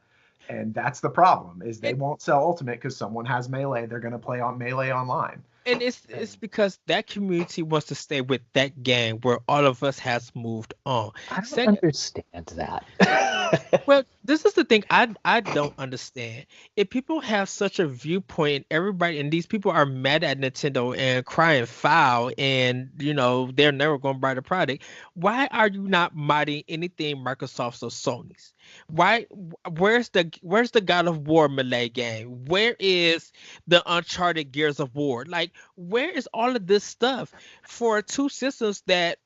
And that's the problem, is they won't sell Ultimate because someone has Melee. They're going to play on Melee online. And it's because that community wants to stay with that game where all of us has moved on. I don't understand that. Well, this is the thing I don't understand. If people have such a viewpoint, and these people are mad at Nintendo and crying foul, and they're never going to buy the product, why are you not modding anything Microsoft's or Sony's? Why? Where's the God of War Melee game? Where is the Uncharted Gears of War? Like, where is all of this stuff for two systems that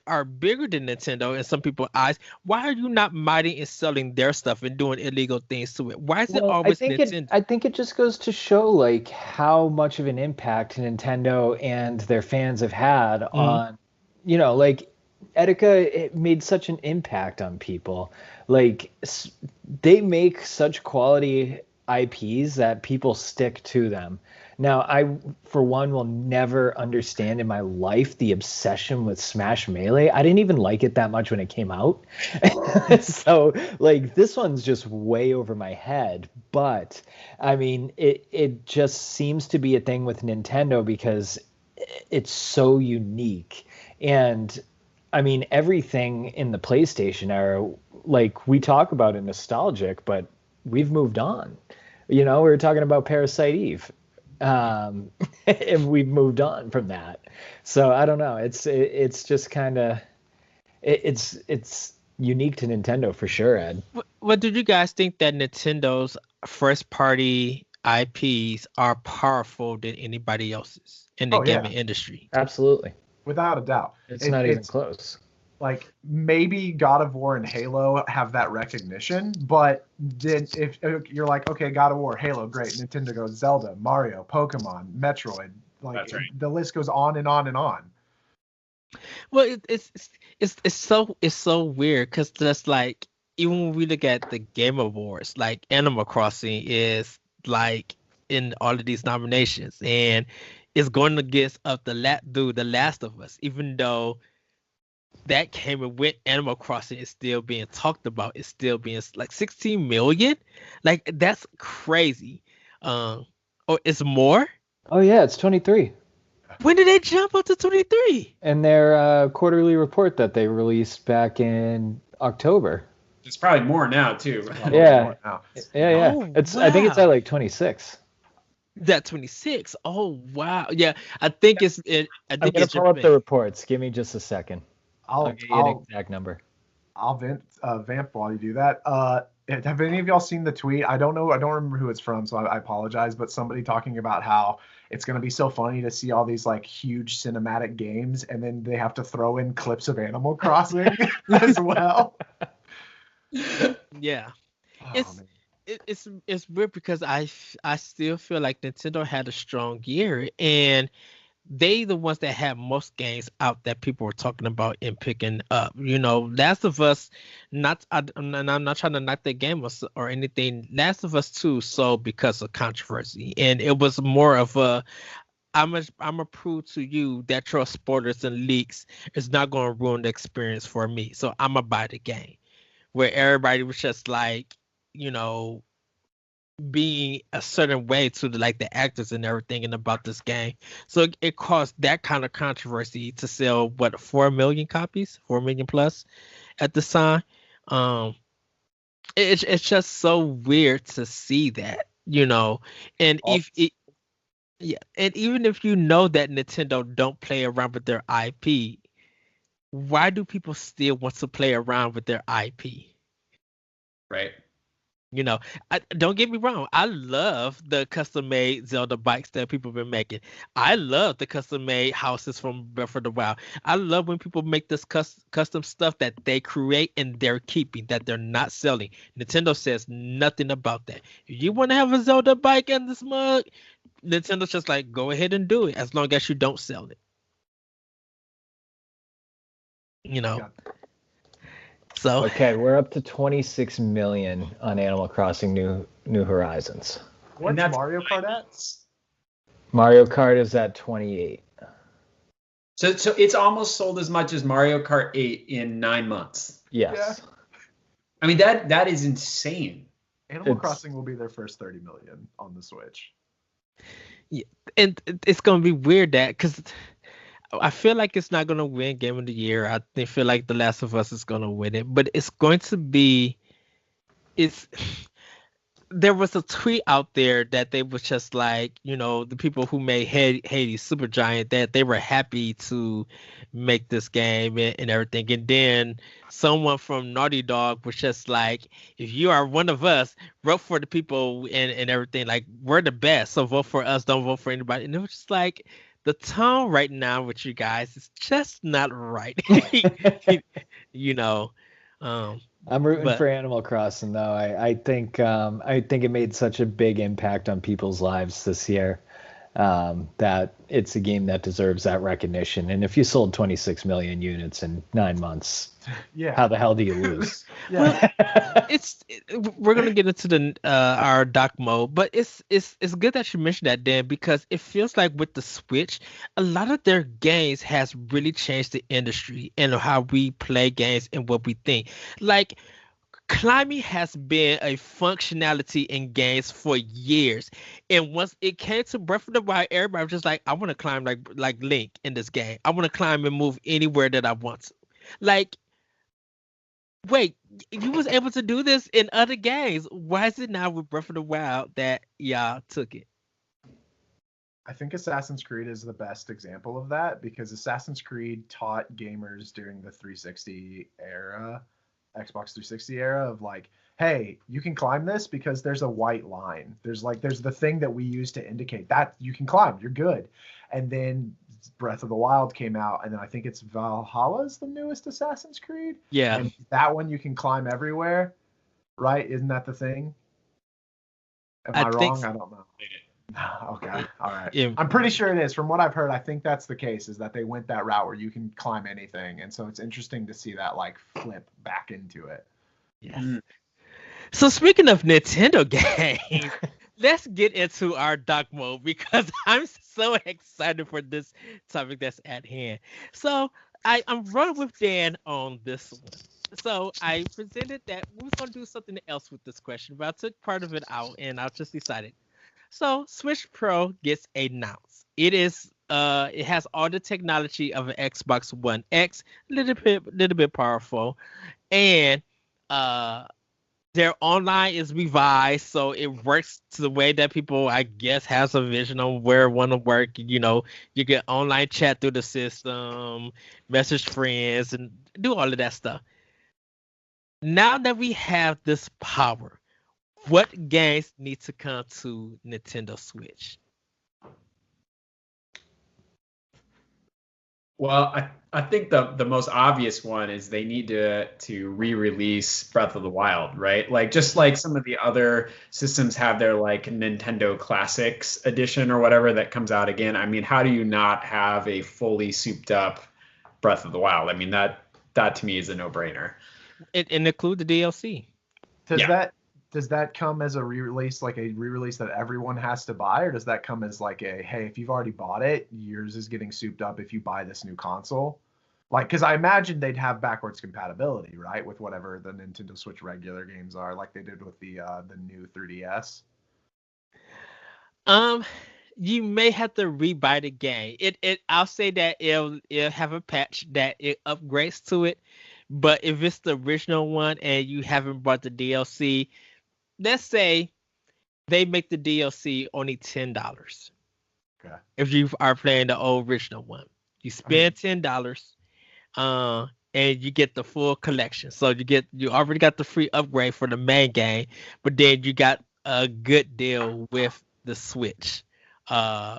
are bigger than Nintendo in some people's eyes? Why are you not modding and selling their stuff and doing illegal things to it? Why is it always Nintendo? I think it just goes to show like how much of an impact Nintendo and their fans have had on, like Etika, it made such an impact on people. Like, they make such quality IPs that people stick to them. Now, I, for one, will never understand in my life the obsession with Smash Melee. I didn't even like it that much when it came out. So, like, this one's just way over my head. But, I mean, it just seems to be a thing with Nintendo because it's so unique. And, I mean, everything in the PlayStation era, like, we talk about it nostalgic, but we've moved on. We were talking about Parasite Eve. And we've moved on from that. So I don't know. It's just kind of it's unique to Nintendo for sure, Ed. What did you guys think that Nintendo's first party IPs are powerful than anybody else's in the gaming industry? Absolutely, without a doubt. It's not even close. Like, maybe God of War and Halo have that recognition, but if you're like, okay, God of War, Halo, great. Nintendo goes Zelda, Mario, Pokemon, Metroid. Like, that's right. The list goes on and on and on. Well, it's so weird because just like, even when we look at the Game Awards, like Animal Crossing is like in all of these nominations, and it's going against the Last of Us, even though that came and went. Animal Crossing is still being talked about. It's still being like 16 million. Like, that's crazy. Or it's more. Oh yeah, it's 23. When did they jump up to 23? And their quarterly report that they released back in October. It's probably more now too. Yeah. Yeah. Oh, wow. I think it's at like 26. That 26. Oh wow. Yeah, I think it's. I'm gonna pull up the reports. Give me just a second. I'll give you an exact number. I'll vamp while you do that. Have any of y'all seen the tweet? I don't know. I don't remember who it's from, so I apologize. But somebody talking about how it's going to be so funny to see all these like huge cinematic games, and then they have to throw in clips of Animal Crossing as well. Yeah, it's weird because I still feel like Nintendo had a strong year, and they the ones that have most games out that people were talking about and picking up. Last of Us, I'm not trying to knock that game or anything. Last of Us 2 sold because of controversy, and it was more of I'm a prove to you that your spoilers and leaks is not going to ruin the experience for me. So I'm gonna buy the game. Where everybody was just like, you know, being a certain way to the actors and everything and about this game. So it caused that kind of controversy to sell what 4 million copies, 4 million plus at the time. Um, it's just so weird to see that, and if it, yeah, and even if you know that Nintendo don't play around with their IP, why do people still want to play around with their IP? Right. You know, don't get me wrong. I love the custom made Zelda bikes that people have been making. I love the custom made houses from Breath of the Wild. I love when people make this custom stuff that they create and they're keeping, that they're not selling. Nintendo says nothing about that. If you want to have a Zelda bike in this mug, Nintendo's just like, go ahead and do it as long as you don't sell it. You know? Yeah. So Okay, we're up to 26 million on Animal Crossing New Horizons. What's Mario Kart at? Mario Kart is at 28. So it's almost sold as much as Mario Kart 8 in 9 months. Yes. Yeah. I mean, that is insane. Animal Crossing will be their first 30 million on the Switch. yeah, and it's gonna be weird because I feel like it's not gonna win Game of the Year. I feel like The Last of Us is gonna win it, but it's going to be. It's there was a tweet out there that they was just like, the people who made Hades Supergiant, that they were happy to make this game and everything. And then someone from Naughty Dog was just like, if you are one of us, vote for the people and everything. Like, we're the best, so vote for us, don't vote for anybody. And it was just like, the tone right now with you guys is just not right. you know. I'm rooting for Animal Crossing though. I think it made such a big impact on people's lives this year that it's a game that deserves that recognition. And if you sold 26 million units in 9 months, yeah, how the hell do you lose? Yeah, we're gonna get into the our doc mode, but it's good that you mentioned that, Dan, because it feels like with the Switch, a lot of their games has really changed the industry and how we play games and what we think. Like, climbing has been a functionality in games for years, and once it came to Breath of the Wild, everybody was just like, I want to climb like Link in this game. I want to climb and move anywhere that I want to. Like, wait, you was able to do this in other games. Why is it now with Breath of the Wild that y'all took it? I think Assassin's Creed is the best example of that, because Assassin's Creed taught gamers during the 360 era, Xbox 360 era, of like, hey, you can climb this because there's a white line. There's the thing that we use to indicate that you can climb, you're good. And then Breath of the Wild came out, and then I think it's Valhalla is the newest Assassin's Creed. Yeah. And that one you can climb everywhere, right? Isn't that the thing? Am I wrong? So. I don't know. Okay, all right. Yeah. I'm pretty sure it is. From what I've heard, I think that's the case, is that they went that route where you can climb anything. And so it's interesting to see that like flip back into it. Yes. Mm. So speaking of Nintendo games, let's get into our doc mode, because I'm so excited for this topic that's at hand. So I'm running with Dan on this one. So I presented that we was going to do something else with this question, but I took part of it out and I just decided. So Switch Pro gets announced. It has all the technology of an Xbox One X, little bit powerful, and their online is revised, so it works to the way that people, I guess, has a vision on where want to work. You get online chat through the system, message friends, and do all of that stuff. Now that we have this power, what games need to come to Nintendo Switch? Well, I think the most obvious one is they need to re-release Breath of the Wild, right? Like, just like some of the other systems have their like Nintendo Classics edition or whatever that comes out again. I mean, how do you not have a fully souped up Breath of the Wild? I mean, that to me is a no-brainer. And include the DLC. Does does that come as a re-release, like a re-release that everyone has to buy, or does that come as like a, hey, if you've already bought it, yours is getting souped up if you buy this new console? Like, because I imagine they'd have backwards compatibility, right, with whatever the Nintendo Switch regular games are, like they did with the new 3DS. You may have to rebuy the game. I'll say that it'll have a patch that it upgrades to it. But if it's the original one and you haven't bought the DLC, let's say they make the DLC only $10. Okay. If you are playing the original one, you spend $10, and you get the full collection. So you already got the free upgrade for the main game, but then you got a good deal with the Switch,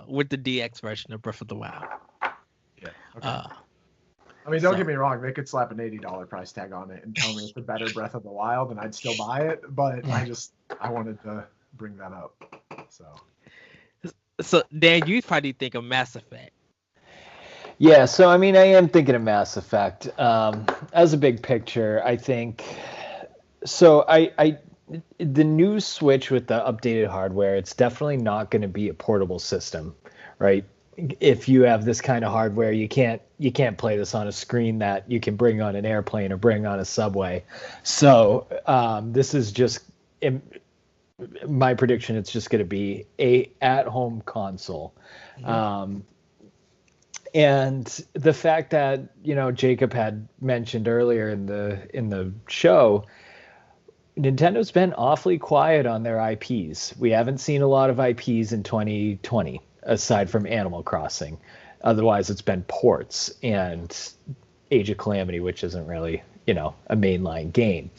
with the DX version of Breath of the Wild. Yeah. Okay. I mean, don't get me wrong. They could slap an $80 price tag on it and tell me it's a better Breath of the Wild, and I'd still buy it. But I wanted to bring that up. So Dan, you probably think of Mass Effect. Yeah, so I mean, I am thinking of Mass Effect. As a big picture, I think. So the new Switch with the updated hardware, it's definitely not going to be a portable system, right? If you have this kind of hardware, you can't play this on a screen that you can bring on an airplane or bring on a subway. So this is just, in my prediction, it's just going to be a at-home console. Mm-hmm. And the fact that, Jacob had mentioned earlier in the show, Nintendo's been awfully quiet on their IPs. We haven't seen a lot of IPs in 2020, aside from Animal Crossing. Otherwise, it's been ports and Age of Calamity, which isn't really, a mainline game.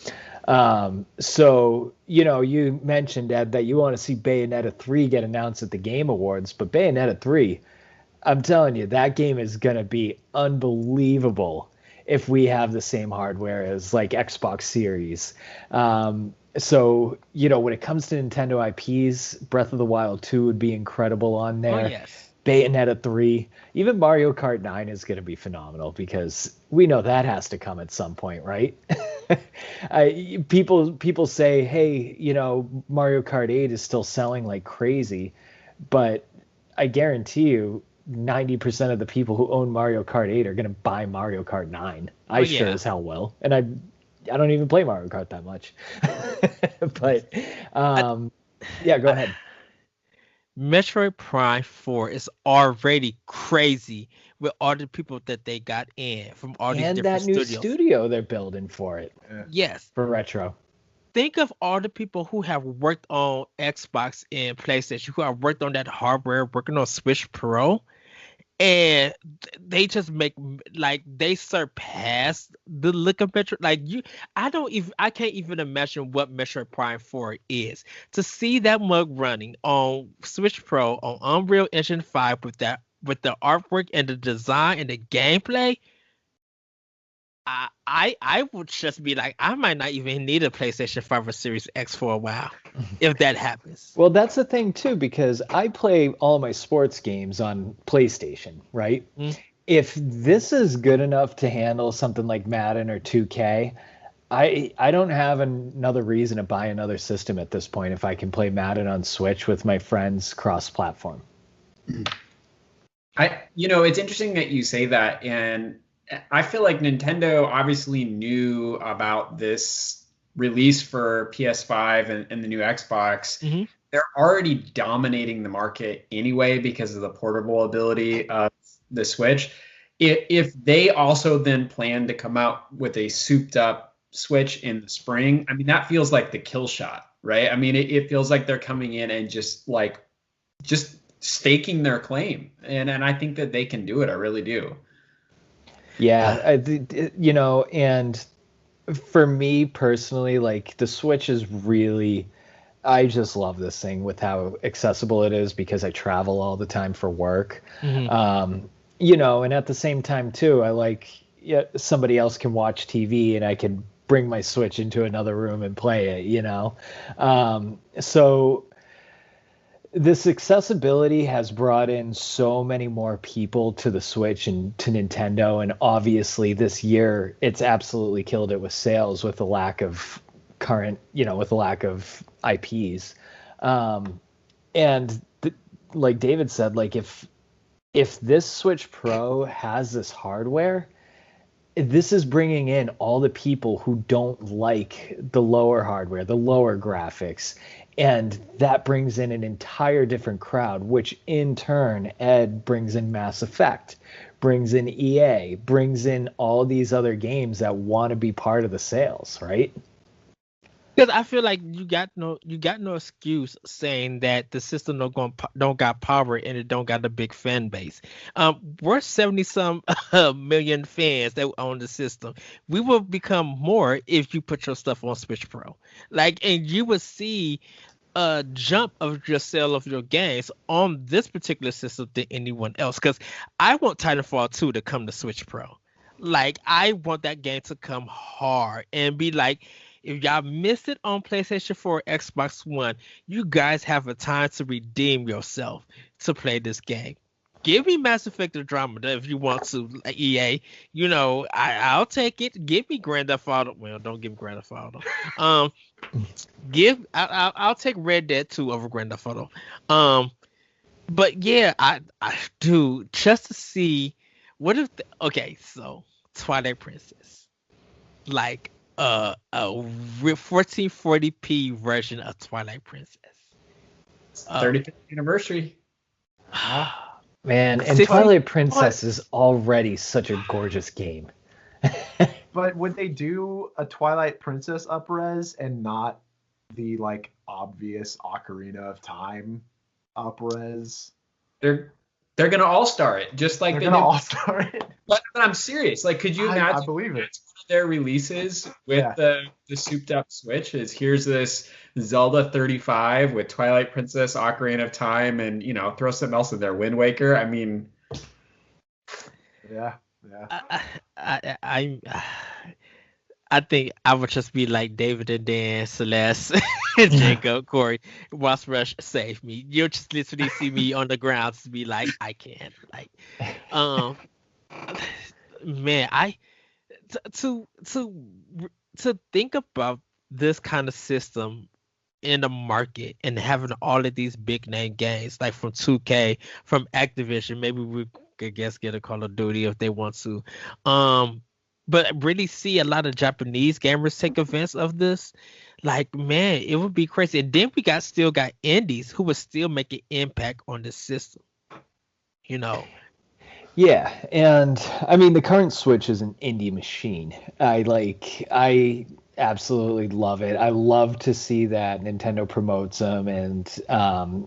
So, you mentioned, Ed, that you want to see Bayonetta 3 get announced at the Game Awards, but Bayonetta 3, I'm telling you, that game is going to be unbelievable if we have the same hardware as like Xbox Series. So, when it comes to Nintendo IPs, Breath of the Wild 2 would be incredible on there. Oh, yes. Bayonetta 3, even Mario Kart 9 is going to be phenomenal because we know that has to come at some point, right? People say, hey, Mario Kart 8 is still selling like crazy, but I guarantee you 90% of the people who own Mario Kart 8 are going to buy Mario Kart 9. I sure as hell will. And I don't even play Mario Kart that much. But yeah, go ahead. Metroid Prime 4 is already crazy with all the people that they got in from all these different studios. And that new studio they're building for it. Yes. For retro. Think of all the people who have worked on Xbox and PlayStation, who have worked on that hardware, working on Switch Pro, and they just they surpass the look of Metroid. I can't even imagine what Metroid Prime 4 is. To see that mug running on Switch Pro on Unreal Engine 5 with the artwork and the design and the gameplay, I would just be like, I might not even need a PlayStation 5 or Series X for a while if that happens. Well, that's the thing too, because I play all my sports games on PlayStation, right? Mm. If this is good enough to handle something like Madden or 2K, I don't have another reason to buy another system at this point if I can play Madden on Switch with my friends cross-platform. It's interesting that you say that, and I feel like Nintendo obviously knew about this release for PS5 and the new Xbox. Mm-hmm. They're already dominating the market anyway because of the portable ability of the Switch. If they also then plan to come out with a souped up Switch in the spring, I mean, that feels like the kill shot, right? I mean, it feels like they're coming in and just staking their claim. And I think that they can do it. I really do. Yeah, and for me personally, like the Switch is really, I just love this thing with how accessible it is because I travel all the time for work. Mm-hmm. And at the same time too, I like somebody else can watch TV and I can bring my Switch into another room and play it, so this accessibility has brought in so many more people to the Switch and to Nintendo, and obviously this year it's absolutely killed it with sales with the lack of current, with the lack of IPs. And like David said, like if this Switch Pro has this hardware, this is bringing in all the people who don't like the lower hardware, the lower graphics, and that brings in an entire different crowd, which in turn, Ed brings in Mass Effect, brings in EA, brings in all these other games that want to be part of the sales, right? Because I feel like you got no excuse saying that the system don't got power and it don't got a big fan base. We're 70 some million fans that own the system. We will become more if you put your stuff on Switch Pro, and you will see a jump of your sale of your games on this particular system than anyone else. Because I want Titanfall 2 to come to Switch Pro. I want that game to come hard and be like, if y'all missed it on PlayStation 4 or Xbox One, you guys have a time to redeem yourself to play this game. Give me Mass Effect Andromeda if you want to, EA. I'll take it. Give me Grand Theft Auto. Well, don't give me Grand Theft Auto. I'll take Red Dead 2 over Grand Theft Auto. But yeah, I do, just to see what if. Okay, so Twilight Princess, a 1440p version of Twilight Princess. 35th anniversary. Man, and Twilight Princess is already such a gorgeous game. But would they do a Twilight Princess up-res and not the obvious Ocarina of Time up-res? They're gonna all-star it, just like they're gonna all-star it. But I'm serious. Could you imagine? I believe it. Their releases with the souped up Switch is here's this Zelda 35 with Twilight Princess, Ocarina of Time, and throw something else in there, Wind Waker. I mean, yeah. I think I would just be like David and Dan, Celeste, and Jacob, Corey, Boss Rush, save me. You'll just literally see me on the ground to be like, I can't. Man, to think about this kind of system in the market and having all of these big name games from 2K, from Activision, maybe we could get a Call of Duty if they want to, but really see a lot of Japanese gamers take advantage of this. Man, it would be crazy. And then we still got indies who would still make an impact on the system. Yeah, and I mean the current Switch is an indie machine. I absolutely love it. I love to see that Nintendo promotes them, and I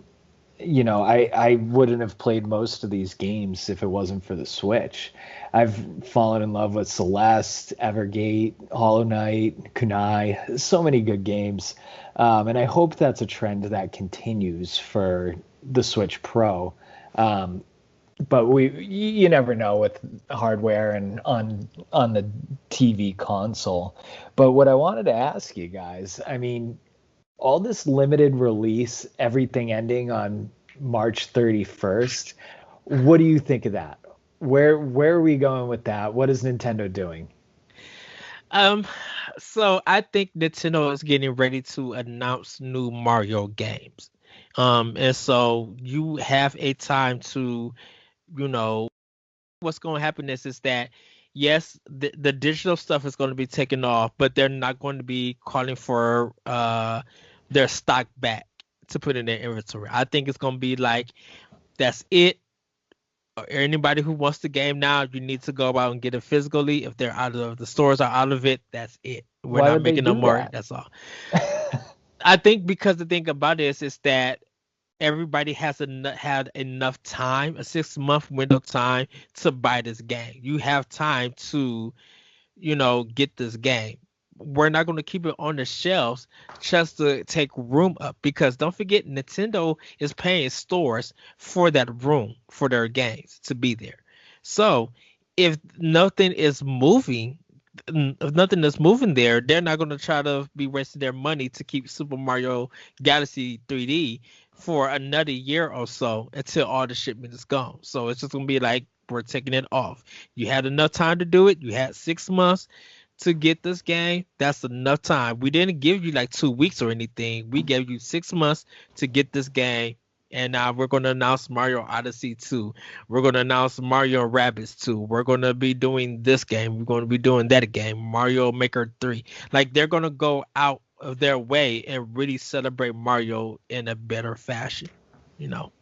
wouldn't have played most of these games if it wasn't for the Switch. I've fallen in love with Celeste, Evergate, Hollow Knight, Kunai, so many good games, and I hope that's a trend that continues for the Switch Pro. But you never know with hardware and on the TV console. But what I wanted to ask you guys, I mean, all this limited release, everything ending on March 31st, what do you think of that? Where are we going with that? What is Nintendo doing? So I think Nintendo is getting ready to announce new Mario games. And so you have a time to, what's going to happen is that, yes, the digital stuff is going to be taken off, but they're not going to be calling for their stock back to put in their inventory. I think it's going to be that's it. Anybody who wants the game now, you need to go out and get it physically. If they're out of the stores are out of it, that's it. We're not making no more. That's all. I think because the thing about it is that everybody has had enough time, a 6-month window time to buy this game. You have time to, get this game. We're not going to keep it on the shelves just to take room up, because don't forget, Nintendo is paying stores for that room for their games to be there. So if nothing is moving there, they're not going to try to be wasting their money to keep Super Mario Galaxy 3D for another year or so until all the shipment is gone. So it's just going to be we're taking it off. You had enough time to do it. You had 6 months. to get this game, that's enough time. We didn't give you like 2 weeks or anything. We gave you 6 months to get this game. And now we're going to announce Mario Odyssey 2. We're going to announce Mario Rabbids 2. We're going to be doing this game. We're going to be doing that game, Mario Maker 3. Like, they're going to go out of their way and really celebrate Mario in a better fashion, you know.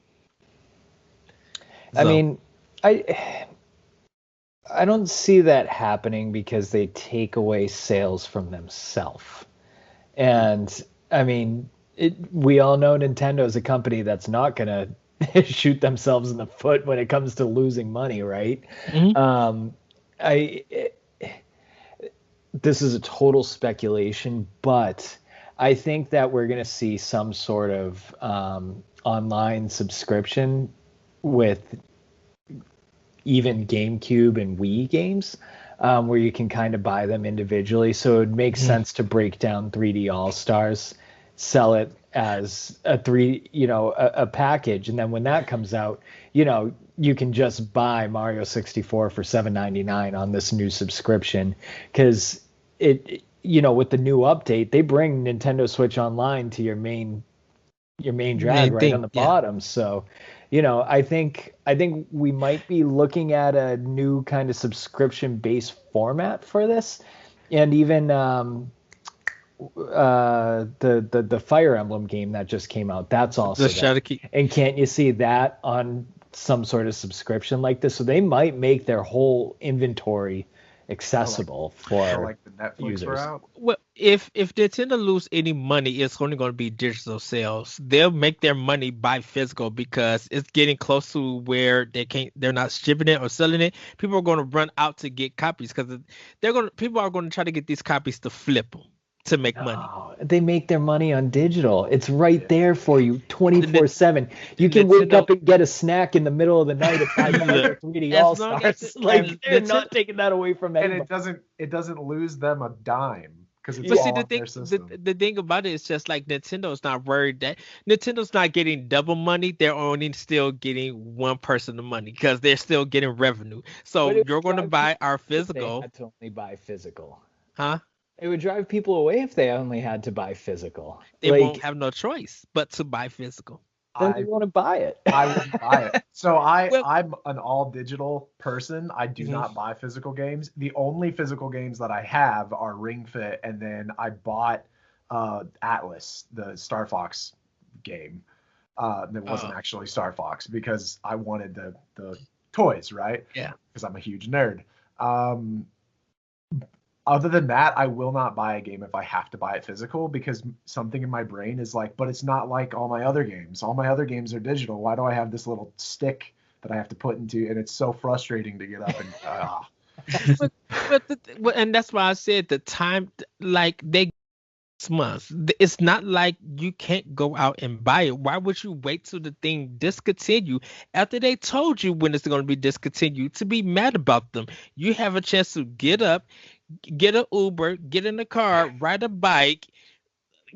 I mean, I don't see that happening because they take away sales from themselves. And I mean, we all know Nintendo is a company that's not going to shoot themselves in the foot when it comes to losing money, right? Mm-hmm. This is a total speculation, but I think that we're going to see some sort of online subscription with even GameCube and Wii games, where you can kind of buy them individually. So it makes sense to break down 3D All-Stars, sell it as a package, and then when that comes out, you can just buy Mario 64 for $7.99 on this new subscription, because with the new update, they bring Nintendo Switch Online to your main drag right on the bottom. So, I think we might be looking at a new kind of subscription-based format for this, and even the Fire Emblem game that just came out, that's also the Shadow Key. And can't you see that on some sort of subscription like this? So they might make their whole inventory accessible for like the Netflix users. route. Well, if Nintendo lose any money, it's only going to be digital sales. They'll make their money by physical because it's getting close to where they're not shipping it or selling it. People are going to run out to get copies because people are going to try to get these copies to flip them to make money. They make their money on digital. It's right there for you 24/7. You can wake up and get a snack in the middle of the night if I got 3D All-Stars. Like, they're not taking that away from anybody. And it doesn't lose them a dime because it's But all see, on their system. the thing about it is just like Nintendo's not worried that Nintendo's not getting double money. They're only still getting one person the money because they're still getting revenue. So you're going to buy our physical. They had to only buy physical. Huh? It would drive people away if they only had to buy physical. They won't have no choice but to buy physical. Then they want to buy it. I wouldn't buy it. So I'm an all digital person. I do not buy physical games. The only physical games that I have are Ring Fit, and then I bought Atlas, the Star Fox game. That wasn't actually Star Fox because I wanted the toys, right? Yeah. Because I'm a huge nerd. Other than that, I will not buy a game if I have to buy it physical because something in my brain is like, but it's not like all my other games. All my other games are digital. Why do I have this little stick that I have to put into? And it's so frustrating to get up and. And that's why I said the time, like they months. It's not like you can't go out and buy it. Why would you wait till the thing discontinue after they told you when it's going to be discontinued to be mad about them? You have a chance to get up, get an Uber, get in the car, ride a bike,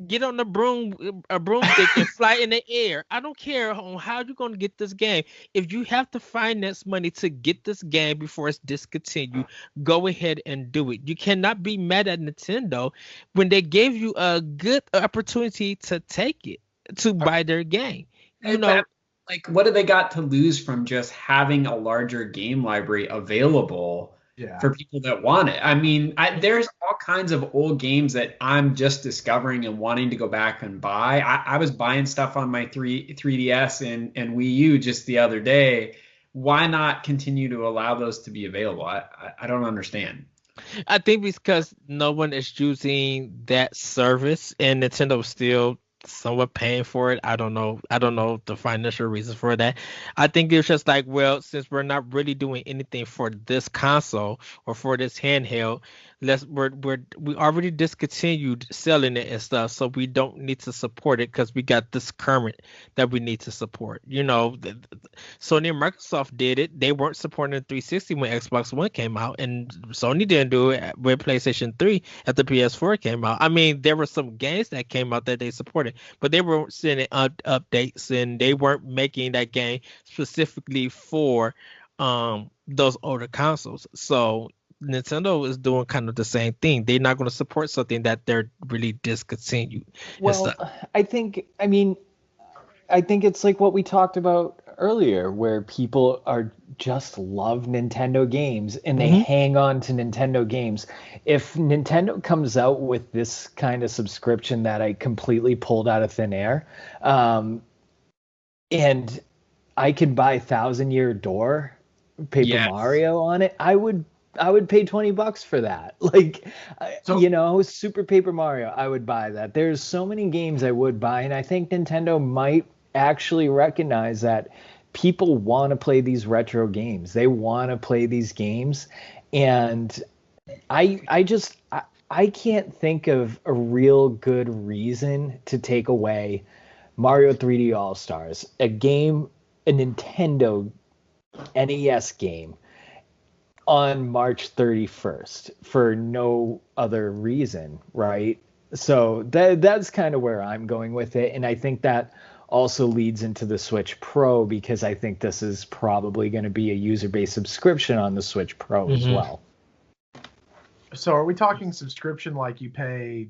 get on a broomstick and fly in the air. I don't care on how you're going to get this game. If you have to finance money to get this game before it's discontinued, go ahead and do it. You cannot be mad at Nintendo when they gave you a good opportunity to take it, to buy their game. Like, what do they got to lose from just having a larger game library available? Yeah. For people that want it. I mean, there's all kinds of old games that I'm just discovering and wanting to go back and buy. I was buying stuff on my 3DS and Wii U just the other day. Why not continue to allow those to be available? I don't understand. I think because no one is using that service and Nintendo still somewhat paying for it. I don't know the financial reasons for that. I think it's just like, well, since we're not really doing anything for this console or for this handheld, we already discontinued selling it and stuff, so we don't need to support it because we got this current that we need to support. Sony and Microsoft did it. They weren't supporting the 360 when Xbox One came out, and Sony didn't do it with PlayStation 3 after PS4 came out. I mean, there were some games that came out that they supported, but they weren't sending updates, and they weren't making that game specifically for those older consoles. So Nintendo is doing kind of the same thing. They're not going to support something that they're really discontinued and Well, stuff. I think it's like what we talked about earlier, where people are just love Nintendo games and they Hmm. hang on to Nintendo games. If Nintendo comes out with this kind of subscription that I completely pulled out of thin air, um, and I could buy Thousand Year Door Paper Yes. Mario on it, I would pay $20 for that. Like, So Super Paper Mario, I would buy that. There's so many games I would buy, and I think Nintendo might actually recognize that people want to play these retro games. They want to play these games, and I can't think of a real good reason to take away Mario 3D All Stars, a Nintendo NES game on March 31st for no other reason, right? So that's kind of where I'm going with it, and I think that also leads into the Switch Pro because I think this is probably going to be a user-based subscription on the Switch Pro as Hmm. well. so are we talking subscription like you pay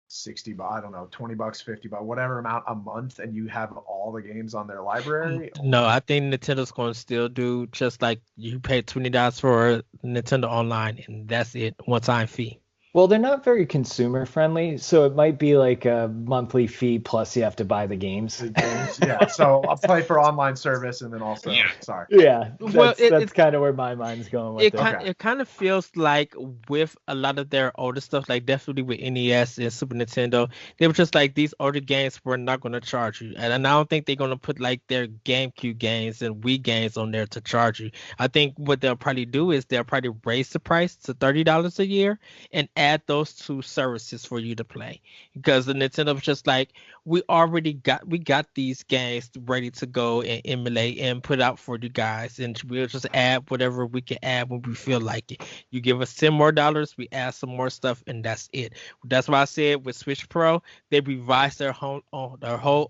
60 bucks, I don't know, 20 bucks, 50 bucks, whatever amount a month, and you have all the games on their library? No, Or I think Nintendo's going to still do just like you pay $20 for Nintendo Online, and that's it, one-time fee. Well, they're not very consumer friendly, so it might be like a monthly fee plus you have to buy the games. the games, yeah. So I'll play for online service and then also, Yeah. sorry. Yeah, Well, that's kind of where my mind's going with it. Okay. it kind of feels like with a lot of their older stuff, like definitely with NES and Super Nintendo, they were just like these older games we're not going to charge you, and I don't think they're going to put like their GameCube games and Wii games on there to charge you. I think what they'll probably do is they'll probably raise the price to $30 a year and add those two services for you to play, because the Nintendo was just like we got these games ready to go and emulate and put out for you guys, and we'll just add whatever we can add when we feel like it. You give us $10 more, we add some more stuff, and that's it. That's why I said with Switch Pro, they revised their whole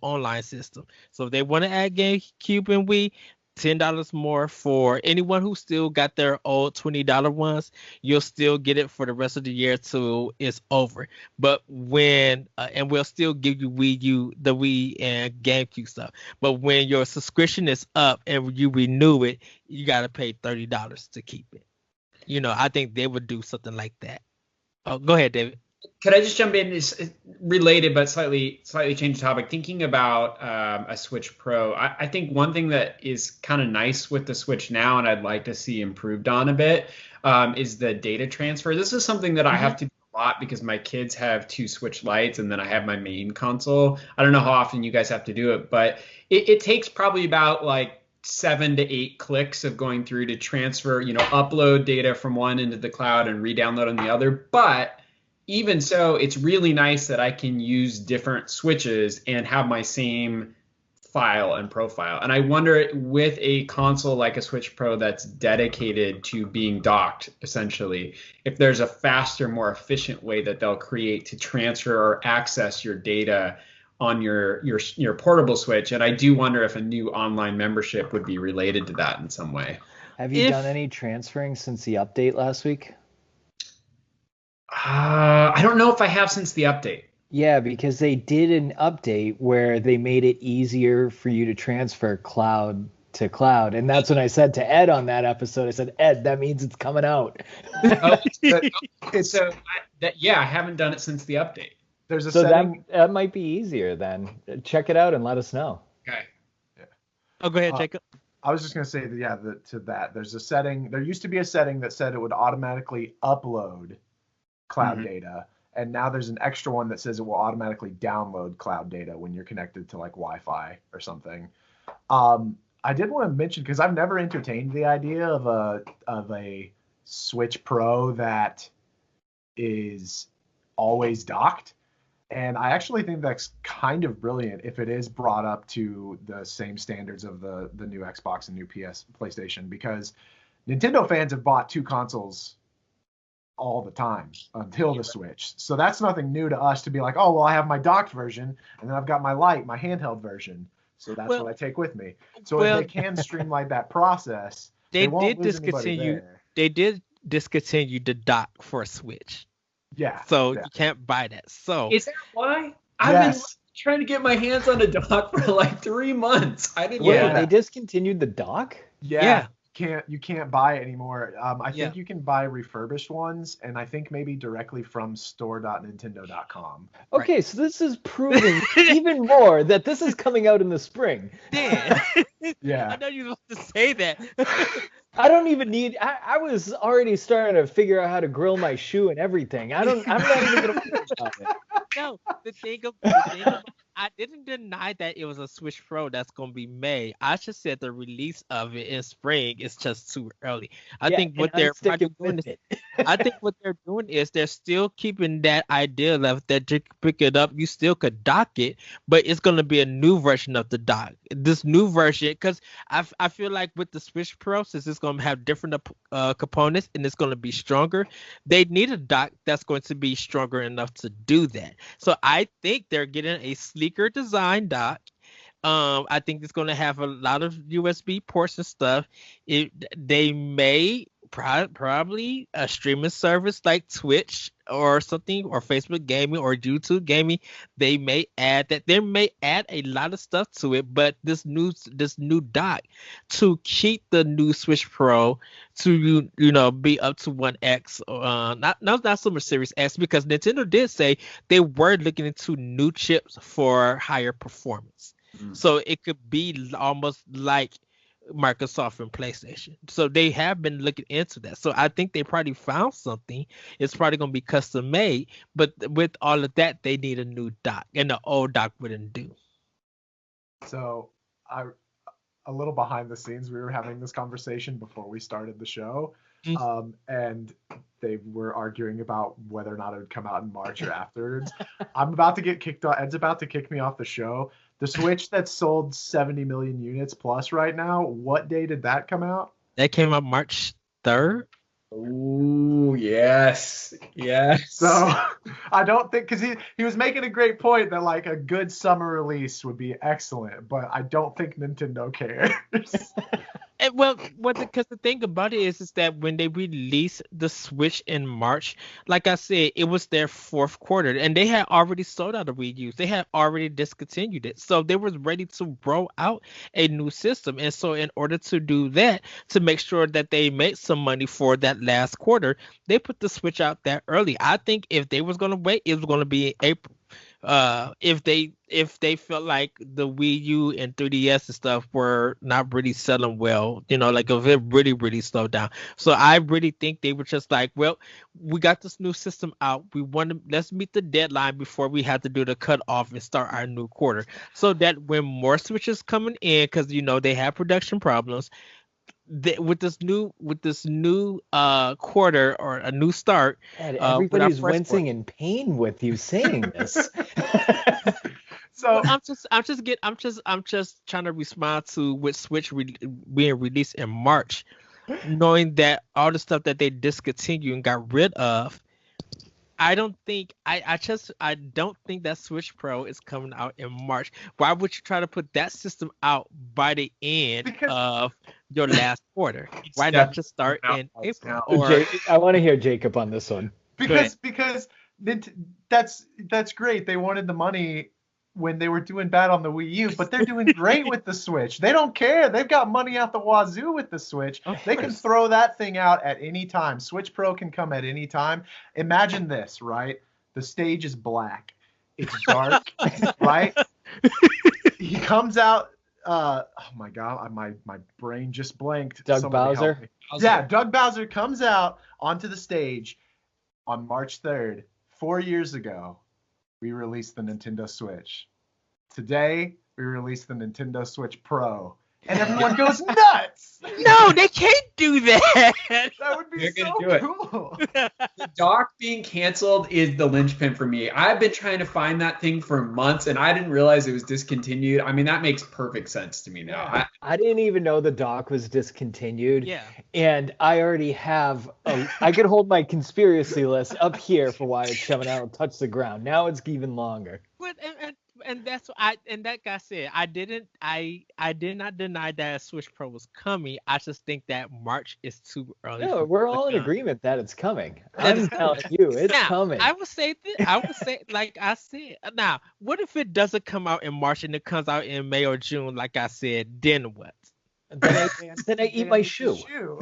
online system. So if they want to add GameCube and Wii, $10 more for anyone who still got their old $20 ones. You'll still get it for the rest of the year till it's over. But when and we'll still give you the Wii and GameCube stuff. But when your subscription is up and you renew it, you gotta pay $30 to keep it. I think they would do something like that. Oh, go ahead, David. Could I just jump in? It's related, but slightly change the topic. Thinking about a Switch Pro, I think one thing that is kind of nice with the Switch now, and I'd like to see improved on a bit, is the data transfer. This is something that I have to do a lot because my kids have two Switch Lites, and then I have my main console. I don't know how often you guys have to do it, but it takes probably about like 7 to 8 clicks of going through to transfer, upload data from one into the cloud and re-download on the other. But even so, it's really nice that I can use different switches and have my same file and profile. And I wonder, with a console like a Switch Pro that's dedicated to being docked, essentially, if there's a faster, more efficient way that they'll create to transfer or access your data on your portable Switch. And I do wonder if a new online membership would be related to that in some way. Have you done If any transferring since the update last week? I don't know if I have since the update. Yeah, because they did an update where they made it easier for you to transfer cloud to cloud. And that's when I said to Ed on that episode, I said, Ed, that means it's coming out. Oh, I haven't done it since the update. There's a So setting. that might be easier then. Check it out and let us know. Okay. Oh, go ahead, Uh, Jacob. I was just going to say that, yeah, to that, there's a setting. There used to be a setting that said it would automatically upload cloud Mhm. data. And now there's an extra one that says it will automatically download cloud data when you're connected to like Wi-Fi or something. I did want to mention, because I've never entertained the idea of a Switch Pro that is always docked. And I actually think that's kind of brilliant if it is brought up to the same standards of the new Xbox and new PlayStation, because Nintendo fans have bought two consoles all the time until the Switch. So that's nothing new to us to be like, oh, well, I have my docked version, and then I've got my Lite, my handheld version. So that's Well, what I take with me. So well, if they can streamline that process, they they won't did lose anybody discontinue. there. They did discontinued the dock for a Switch. Yeah. So yeah. you can't buy that. So Is that why? I've been trying to get my hands on a dock for like 3 months. I didn't Wait, know they that. discontinued the dock? Yeah. You can't buy it anymore. I Yeah. think you can buy refurbished ones, and I think maybe directly from store.nintendo.com. Okay, so this is proving even more that this is coming out in the spring. Dan, Yeah. I know you love to say that. I don't even need. I was already starting to figure out how to grill my shoe and everything. I'm not even gonna worry about it. No, the thing about I didn't deny that it was a Switch Pro that's gonna be made. I just said the release of it in spring is just too early. I Yeah, think what and I'm they're probably sticking doing with is it. I think what they're doing is they're still keeping that idea left that you can pick it up, you still could dock it, but it's gonna be a new version of the dock. This new version, because I feel like with the Switch Pro, since it's gonna have different components and it's gonna be stronger, they need a dock that's going to be stronger enough to do that. So I think they're getting a sleeker design dock. I think it's going to have a lot of USB ports and stuff. They may probably a streaming service like Twitch or something, or Facebook gaming or YouTube gaming. They may add that. They may add a lot of stuff to it, but this new dock to keep the new Switch Pro to be up to 1X, not so much Series X, because Nintendo did say they were looking into new chips for higher performance. So it could be almost like Microsoft and PlayStation. So they have been looking into that. So I think they probably found something. It's probably going to be custom made, but with all of that, they need a new dock, and the old dock wouldn't do. So a little behind the scenes, we were having this conversation before we started the show, and they were arguing about whether or not it would come out in March or afterwards. I'm about to get kicked off. Ed's about to kick me off the show. The Switch that sold 70 million units plus right now, what day did that come out? That came out March 3rd. Ooh, yes. So I don't think, because he was making a great point that like a good summer release would be excellent, but I don't think Nintendo cares. And because the thing about it is that when they released the Switch in March, like I said, it was their fourth quarter, and they had already sold out of Wii U's. They had already discontinued it, so they was ready to roll out a new system. And so, in order to do that, to make sure that they made some money for that last quarter, they put the Switch out that early. I think if they was gonna wait, it was gonna be in April. If they felt like the Wii U and 3DS and stuff were not really selling well, like if it really slowed down. So I really think they were just like, well, we got this new system out. Let's meet the deadline before we have to do the cutoff and start our new quarter. So that when more Switches coming in, because they have production problems, with this new quarter or a new start, And everybody's wincing in pain with you saying this. So I'm just trying to respond to with Switch being released in March, knowing that all the stuff that they discontinued and got rid of. I don't think I don't think that Switch Pro is coming out in March. Why would you try to put that system out by the end of your last quarter? Why not just start in April? I want to hear Jacob on this one. Because that's great. They wanted the money when they were doing bad on the Wii U, but they're doing great with the Switch. They don't care. They've got money out the wazoo with the Switch. They can throw that thing out at any time. Switch Pro can come at any time. Imagine this, right? The stage is black. It's dark, right? He comes out. Oh my God, my brain just blanked. Doug Bowser? Yeah, Doug Bowser comes out onto the stage on March 3rd, 4 years ago. We released the Nintendo Switch. Today, we released the Nintendo Switch Pro. And everyone goes nuts! No, they can't do that! That would be so cool. The dock being canceled is the linchpin for me. I've been trying to find that thing for months, and I didn't realize it was discontinued. I mean, that makes perfect sense to me now. I didn't even know the dock was discontinued. Yeah. And I already have I could hold my conspiracy list up here for why it's coming out and touch the ground. Now it's even longer. and that's what I and like I said, I did not deny that a Switch Pro was coming. I just think that March is too early No, for we're it to all in come. agreement that it's coming. That is I'm coming. telling you, it's Now, coming. I would say, like I said, now, what if it doesn't come out in March and it comes out in May or June, like I said, then what? Then I eat my shoe. Shoe.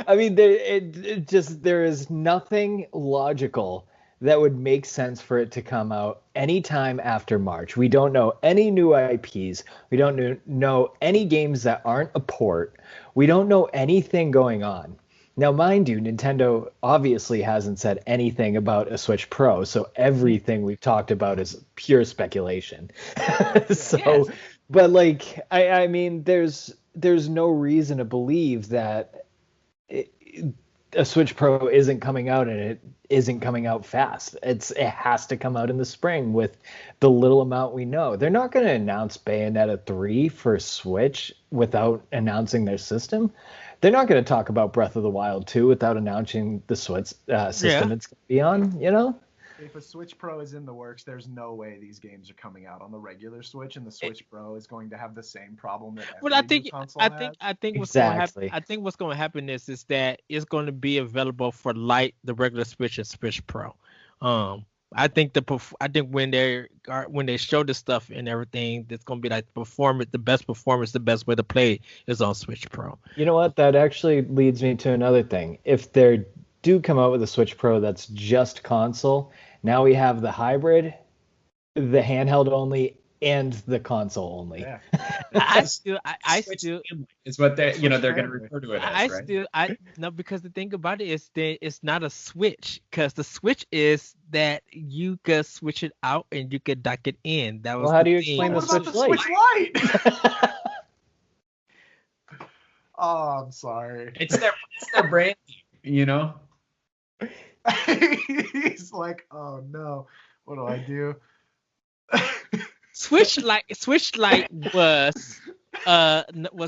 I mean, there is nothing logical that would make sense for it to come out anytime after March. We don't know any new IPs. We don't know any games that aren't a port. We don't know anything going on. Now, mind you, Nintendo obviously hasn't said anything about a Switch Pro, so everything we've talked about is pure speculation. So, Yes. but like, I mean, there's no reason to believe that a Switch Pro isn't coming out, and it isn't coming out fast. It has to come out in the spring with the little amount we know. They're not going to announce Bayonetta 3 for Switch without announcing their system. They're not going to talk about Breath of the Wild 2 without announcing the Switch system Yeah. it's going to be on, you know? If a Switch Pro is in the works, there's no way these games are coming out on the regular Switch, and the Switch Pro is going to have the same problem that Well, every new console has. I think what's going to happen. Exactly. I think what's going to happen is that it's going to be available for the regular Switch and Switch Pro. I think I think when they show the stuff and everything, it's going to be like the best performance, the best way to play is on Switch Pro. You know what? That actually leads me to another thing. If they do come out with a Switch Pro that's just console, now we have the hybrid, the handheld only, and the console only. Yeah. I Switch still family is what they're Switch they're going to family. refer to it I as, right? still I no because the thing about it is that it's not a switch because the switch is that you could switch it out and you could dock it in. That was Well, how the do you thing. explain What the about Switch the Lite? Switch Lite? Oh, I'm sorry. It's their brand, you know. He's like, oh no, what do I do? Switch Lite was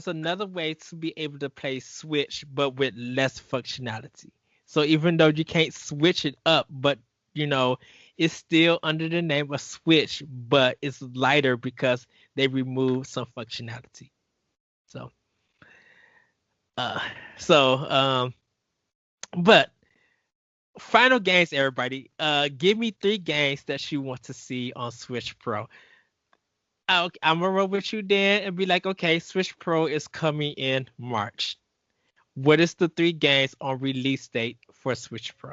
another way to be able to play Switch but with less functionality. So even though you can't switch it up, but it's still under the name of Switch, but it's lighter because they removed some functionality. So uh so but final games, everybody. Give me 3 games that you want to see on Switch Pro. I'm gonna roll with you, Dan, and be like, okay, Switch Pro is coming in March. What is the 3 games on release date for Switch Pro?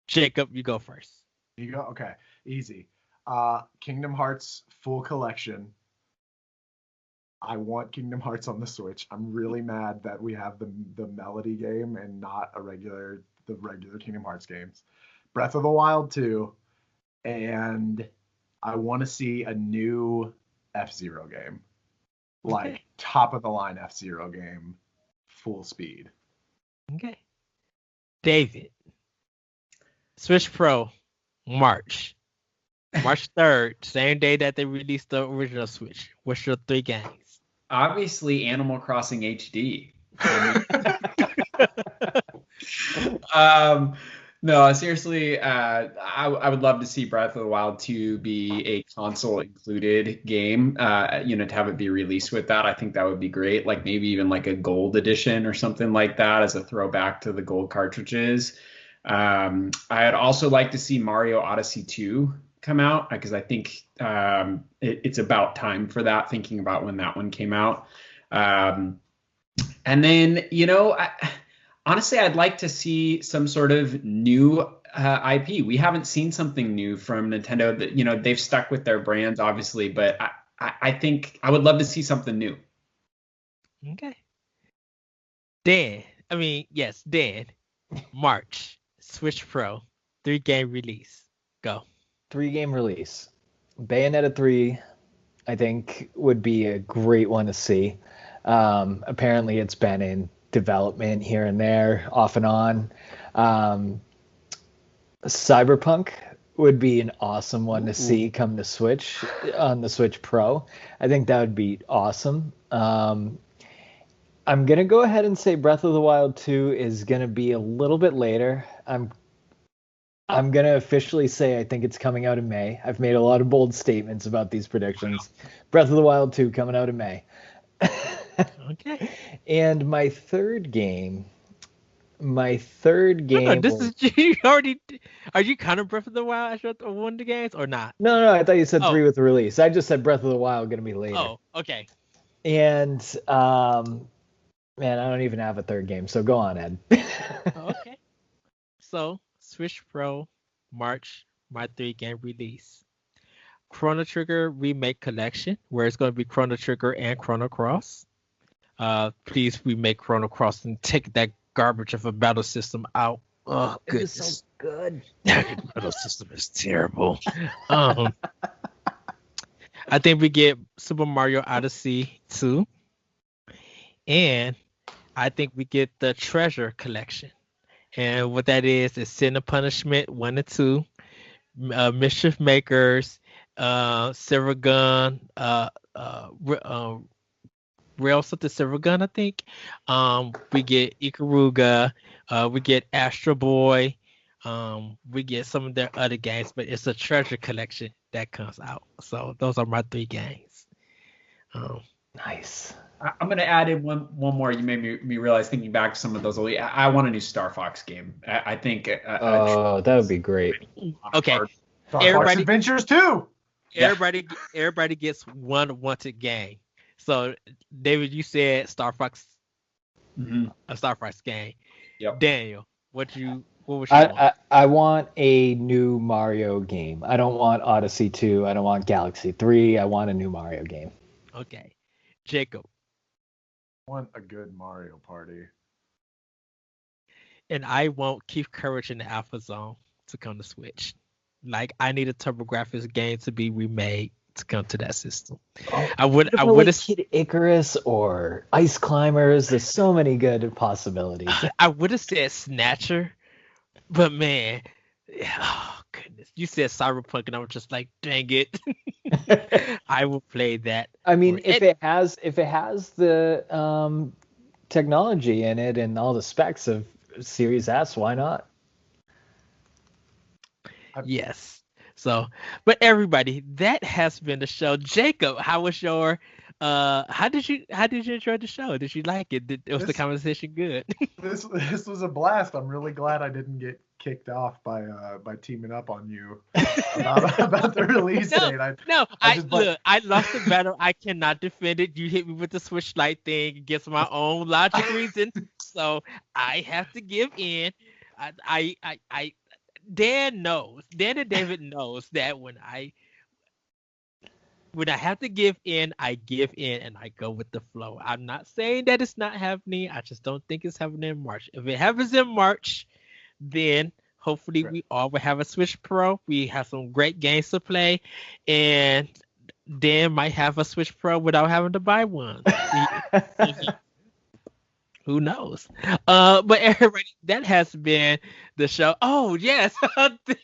Jacob, you go first. You go, okay, easy. Kingdom Hearts full collection. I want Kingdom Hearts on the Switch. I'm really mad that we have the Melody game and not the regular Kingdom Hearts games. Breath of the Wild 2, and I want to see a new F-Zero game. Like Okay. top of the line F-Zero game, full speed. Okay. David. Switch Pro, March 3rd, same day that they released the original Switch. What's your 3 games? Obviously, Animal Crossing HD. No, seriously, I would love to see Breath of the Wild 2 be a console included game. To have it be released with that, I think that would be great. Like maybe even like a gold edition or something like that as a throwback to the gold cartridges. I'd also like to see Mario Odyssey 2 come out because I think it's about time for that, thinking about when that one came out. And then, honestly, I'd like to see some sort of new IP. We haven't seen something new from Nintendo that, they've stuck with their brands, obviously, but I think I would love to see something new. Okay. Dan. March, Switch Pro, 3 game release. Go. 3 game release. Bayonetta 3, I think, would be a great one to see. Apparently, it's been in development here and there, off and on. Cyberpunk would be an awesome one to see come to Switch on the Switch Pro. I think that would be awesome. I'm going to go ahead and say Breath of the Wild 2 is going to be a little bit later. I'm I'm going to officially say I think it's coming out in May. I've made a lot of bold statements about these predictions. Breath of the Wild 2 coming out in May. Okay. And my third game No, this will... is you already. Are you counting Breath of the Wild as one of the games or not? No, I thought you said Oh. 3 with the release. I just said Breath of the Wild going to be later. Oh, okay. And man, I don't even have a third game, so go on, Ed. Okay. So, Switch Pro, March, my 3-game release. Chrono Trigger Remake Collection, where it's going to be Chrono Trigger and Chrono Cross. Please remake Chrono Cross and take that garbage of a battle system out. Oh, goodness. It was so good. That battle system is terrible. I think we get Super Mario Odyssey 2. And I think we get the Treasure Collection. And what that is Sin and Punishment 1 and 2, Mischief Makers, Silver Gun, Rails of the Silver Gun, I think. We get Ikaruga, we get Astro Boy, we get some of their other games, but it's a treasure collection that comes out. So those are my 3 games. Nice. I'm going to add in one more. You made me realize, thinking back to some of those. I want a new Star Fox game. I think. That would be great. Okay. Star Fox Adventures 2. Everybody gets one wanted game. So, David, you said Star Fox. A Star Fox game. Yep. Daniel, what was you want? I want a new Mario game. I don't want Odyssey 2. I don't want Galaxy 3. I want a new Mario game. Okay. Jacob. I want a good Mario Party. And I want Keith Courage in the Alpha Zone to come to Switch. Like, I need a TurboGrafx game to be remade to come to that system. I would have Kid Icarus or Ice Climbers. There's so many good possibilities. I would have said Snatcher, but man, oh goodness, you said Cyberpunk, and I was just like, dang it. I will play that. I mean, if it has the technology in it and all the specs of Series S, why not? Yes. So, but everybody, that has been the show. Jacob, how was your how did you enjoy the show? Did you like it? Was the conversation good? This was a blast. I'm really glad I didn't get kicked off by teaming up on you about the release date. I lost the battle. I cannot defend it. You hit me with the Switch Lite thing against my own logic reason, so I have to give in. Dan and David knows that when I have to give in, I give in and I go with the flow. I'm not saying that it's not happening. I just don't think it's happening in March. If it happens in March, then hopefully we all will have a Switch Pro. We have some great games to play, and Dan might have a Switch Pro without having to buy one. Who knows? But everybody, that has been the show. Oh, yes.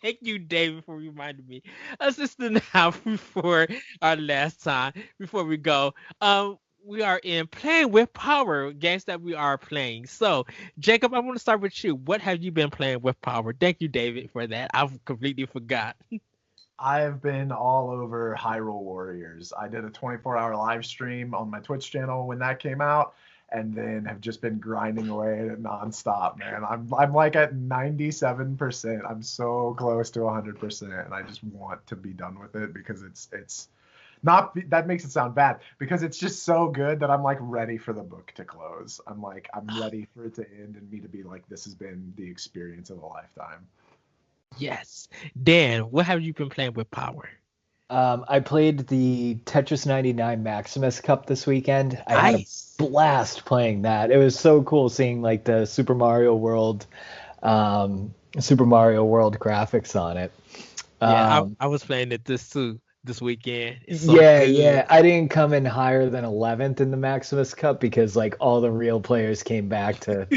Thank you, David, for reminding me. Just now before our last time, before we go, we are in Playing with Power, games that we are playing. So, Jacob, I want to start with you. What have you been playing with Power? Thank you, David, for that. I've completely forgot. I have been all over Hyrule Warriors. I did a 24-hour live stream on my Twitch channel when that came out, and then have just been grinding away at it nonstop, man. I'm like at 97%. I'm so close to 100%, and I just want to be done with it because it's not, that makes it sound bad, because it's just so good that I'm like ready for the book to close. I'm ready for it to end and me to be like, this has been the experience of a lifetime. Yes. Dan, what have you been playing with Power? I played the Tetris 99 Maximus Cup this weekend. I had a blast playing that. It was so cool seeing like the Super Mario World graphics on it. Yeah, I was playing it this weekend. Yeah. I didn't come in higher than 11th in the Maximus Cup because like all the real players came back to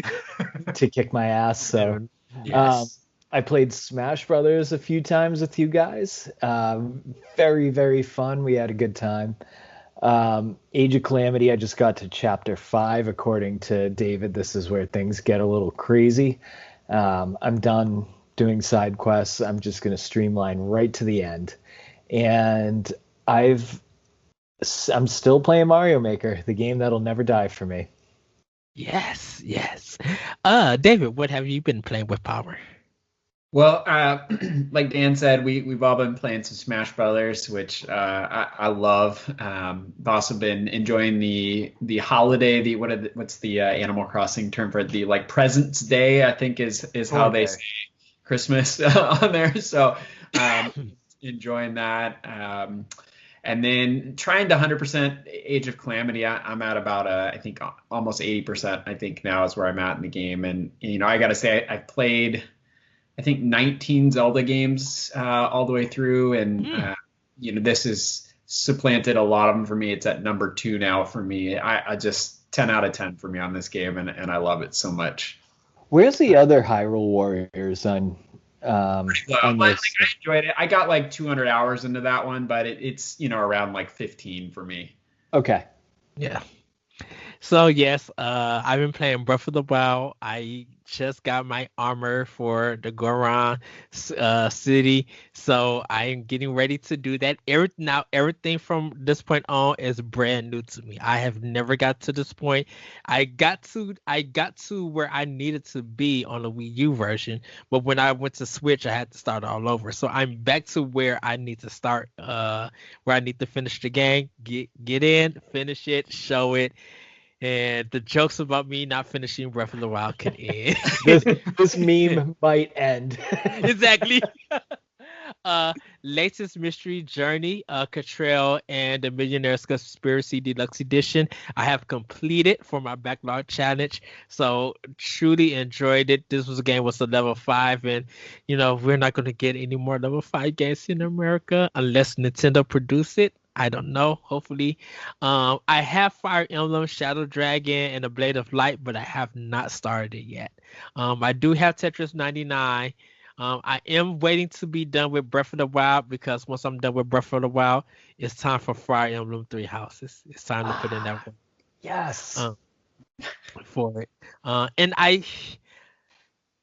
kick my ass. So yes. I played Smash Brothers a few times with you guys. Very, very fun. We had a good time. Age of Calamity, I just got to Chapter 5. According to David, this is where things get a little crazy. I'm done doing side quests, I'm just going to streamline right to the end. And I'm still playing Mario Maker, the game that'll never die for me. Yes, yes. David, what have you been playing with Power? Well, like Dan said, we've all been playing some Smash Brothers, which I love. I've also been enjoying the holiday. What's the Animal Crossing term for it? The like Presents Day, I think is how they say Christmas on there. So enjoying that. And then trying to 100% Age of Calamity. I'm at about I think almost 80%. I think now is where I'm at in the game. And I got to say I've played, I think 19 Zelda games all the way through, and this has supplanted a lot of them for me. It's at number 2 now for me. I just 10 out of 10 for me on this game, and I love it so much. Where's the other Hyrule Warriors on? I enjoyed it. I got like 200 hours into that one, but it's around like 15 for me. Okay. Yeah. So yes, I've been playing Breath of the Wild. I just got my armor for the Goron city, so I am getting ready to do that. Everything from this point on is brand new to me. I have never got to this point. I got to where I needed to be on the Wii U version, but when I went to Switch, I had to start all over. So I'm back to where I need to start, where I need to finish the game, get in, finish it, show it. And the jokes about me not finishing Breath of the Wild could end. this meme might end. Exactly. Latest Mystery Journey, Catrell and the Millionaire's Conspiracy Deluxe Edition. I have completed for my backlog challenge, so truly enjoyed it. This was a game was a level 5, and we're not going to get any more level 5 games in America unless Nintendo produce it. I don't know. Hopefully. I have Fire Emblem, Shadow Dragon, and a Blade of Light, but I have not started it yet. I do have Tetris 99. I am waiting to be done with Breath of the Wild, because once I'm done with Breath of the Wild, it's time for Fire Emblem 3 Houses. It's time to put in that one. Yes. For it. And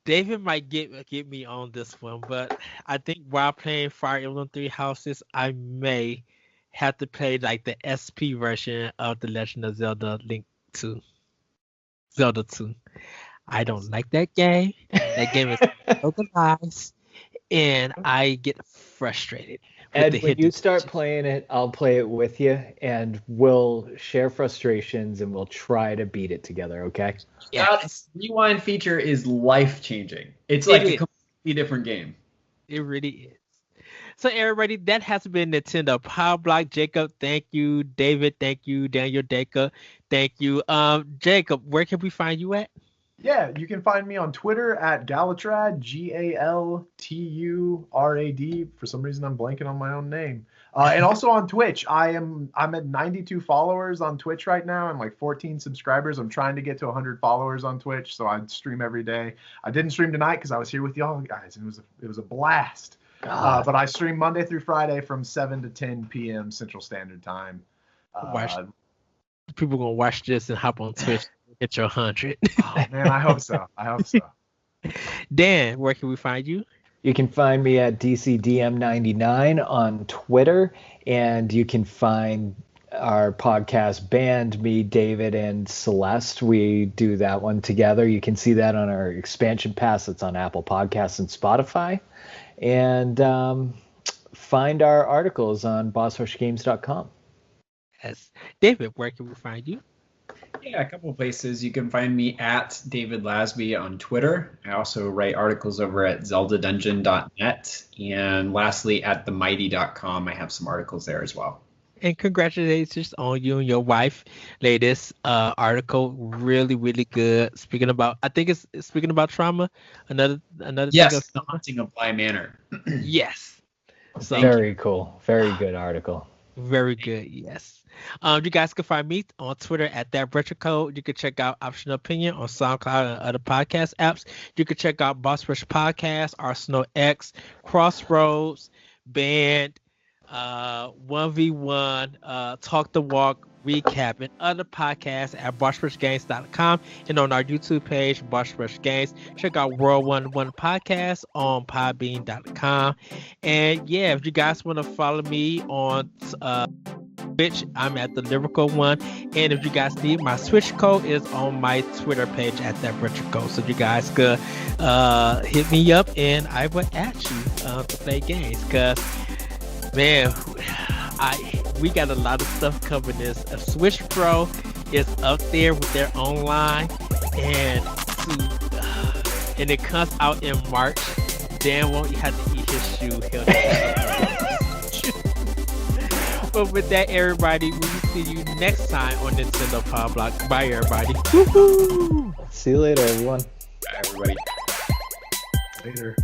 David might get me on this one, but I think while playing Fire Emblem 3 Houses, I may have to play like the SP version of The Legend of Zelda Link to Zelda 2. I don't like that game. That game is organized, and I get frustrated. Ed, when you start playing it, I'll play it with you, and we'll share frustrations, and we'll try to beat it together, okay? Yeah, this rewind feature is life-changing. It's like a completely different game. It really is. So everybody, that has been Nintendo Pow Block. Jacob, thank you. David, thank you. Daniel, Jacob, thank you. Jacob, where can we find you at? Yeah, you can find me on Twitter at Galutrad, Galturad. For some reason, I'm blanking on my own name. And also on Twitch, I'm at 92 followers on Twitch right now and like 14 subscribers. I'm trying to get to 100 followers on Twitch, so I stream every day. I didn't stream tonight because I was here with y'all guys, and it was a blast. But I stream Monday through Friday from 7 to 10 p.m. Central Standard Time. People gonna watch this and hop on Twitch and get your 100. Oh man, I hope so. Dan, where can we find you? You can find me at DCDM99 on Twitter, and you can find our podcast band, me, David, and Celeste. We do that one together. You can see that on our expansion pass. It's on Apple Podcasts and Spotify. And find our articles on bossrushgames.com. Yes. David, where can we find you? Yeah, a couple of places. You can find me at David Lasby on Twitter. I also write articles over at zeldadungeon.net. And lastly, at themighty.com, I have some articles there as well. And congratulations on you and your wife. Latest article, really, really good. Speaking about trauma. Another yes, thing The Haunting of Bly Manor. Yes. So very cool. Very good article. Very good. Yes. You guys can find me on Twitter at @RetroCode. You can check out Optional Opinion on SoundCloud and other podcast apps. You can check out Boss Rush Podcast, Arsenal X, Crossroads, Band, 1v1 Talk the Walk recap and other podcasts at boshrushgames.com and on our YouTube page, Boshrush Games. Check out World 101 Podcast on podbean.com. And yeah, if you guys want to follow me on Twitch, I'm at the Lyrical One. And if you guys need, my Switch code is on my Twitter page at that retro code. So you guys could hit me up and I will add you to play games. Cause man, we got a lot of stuff covering this. Switch Pro is up there with their online, and it comes out in March. Dan won't have to eat his shoe. But with that, everybody, we will see you next time on Nintendo Pow Block. Bye, everybody. Woo-hoo! See you later, everyone. Bye, everybody. Later.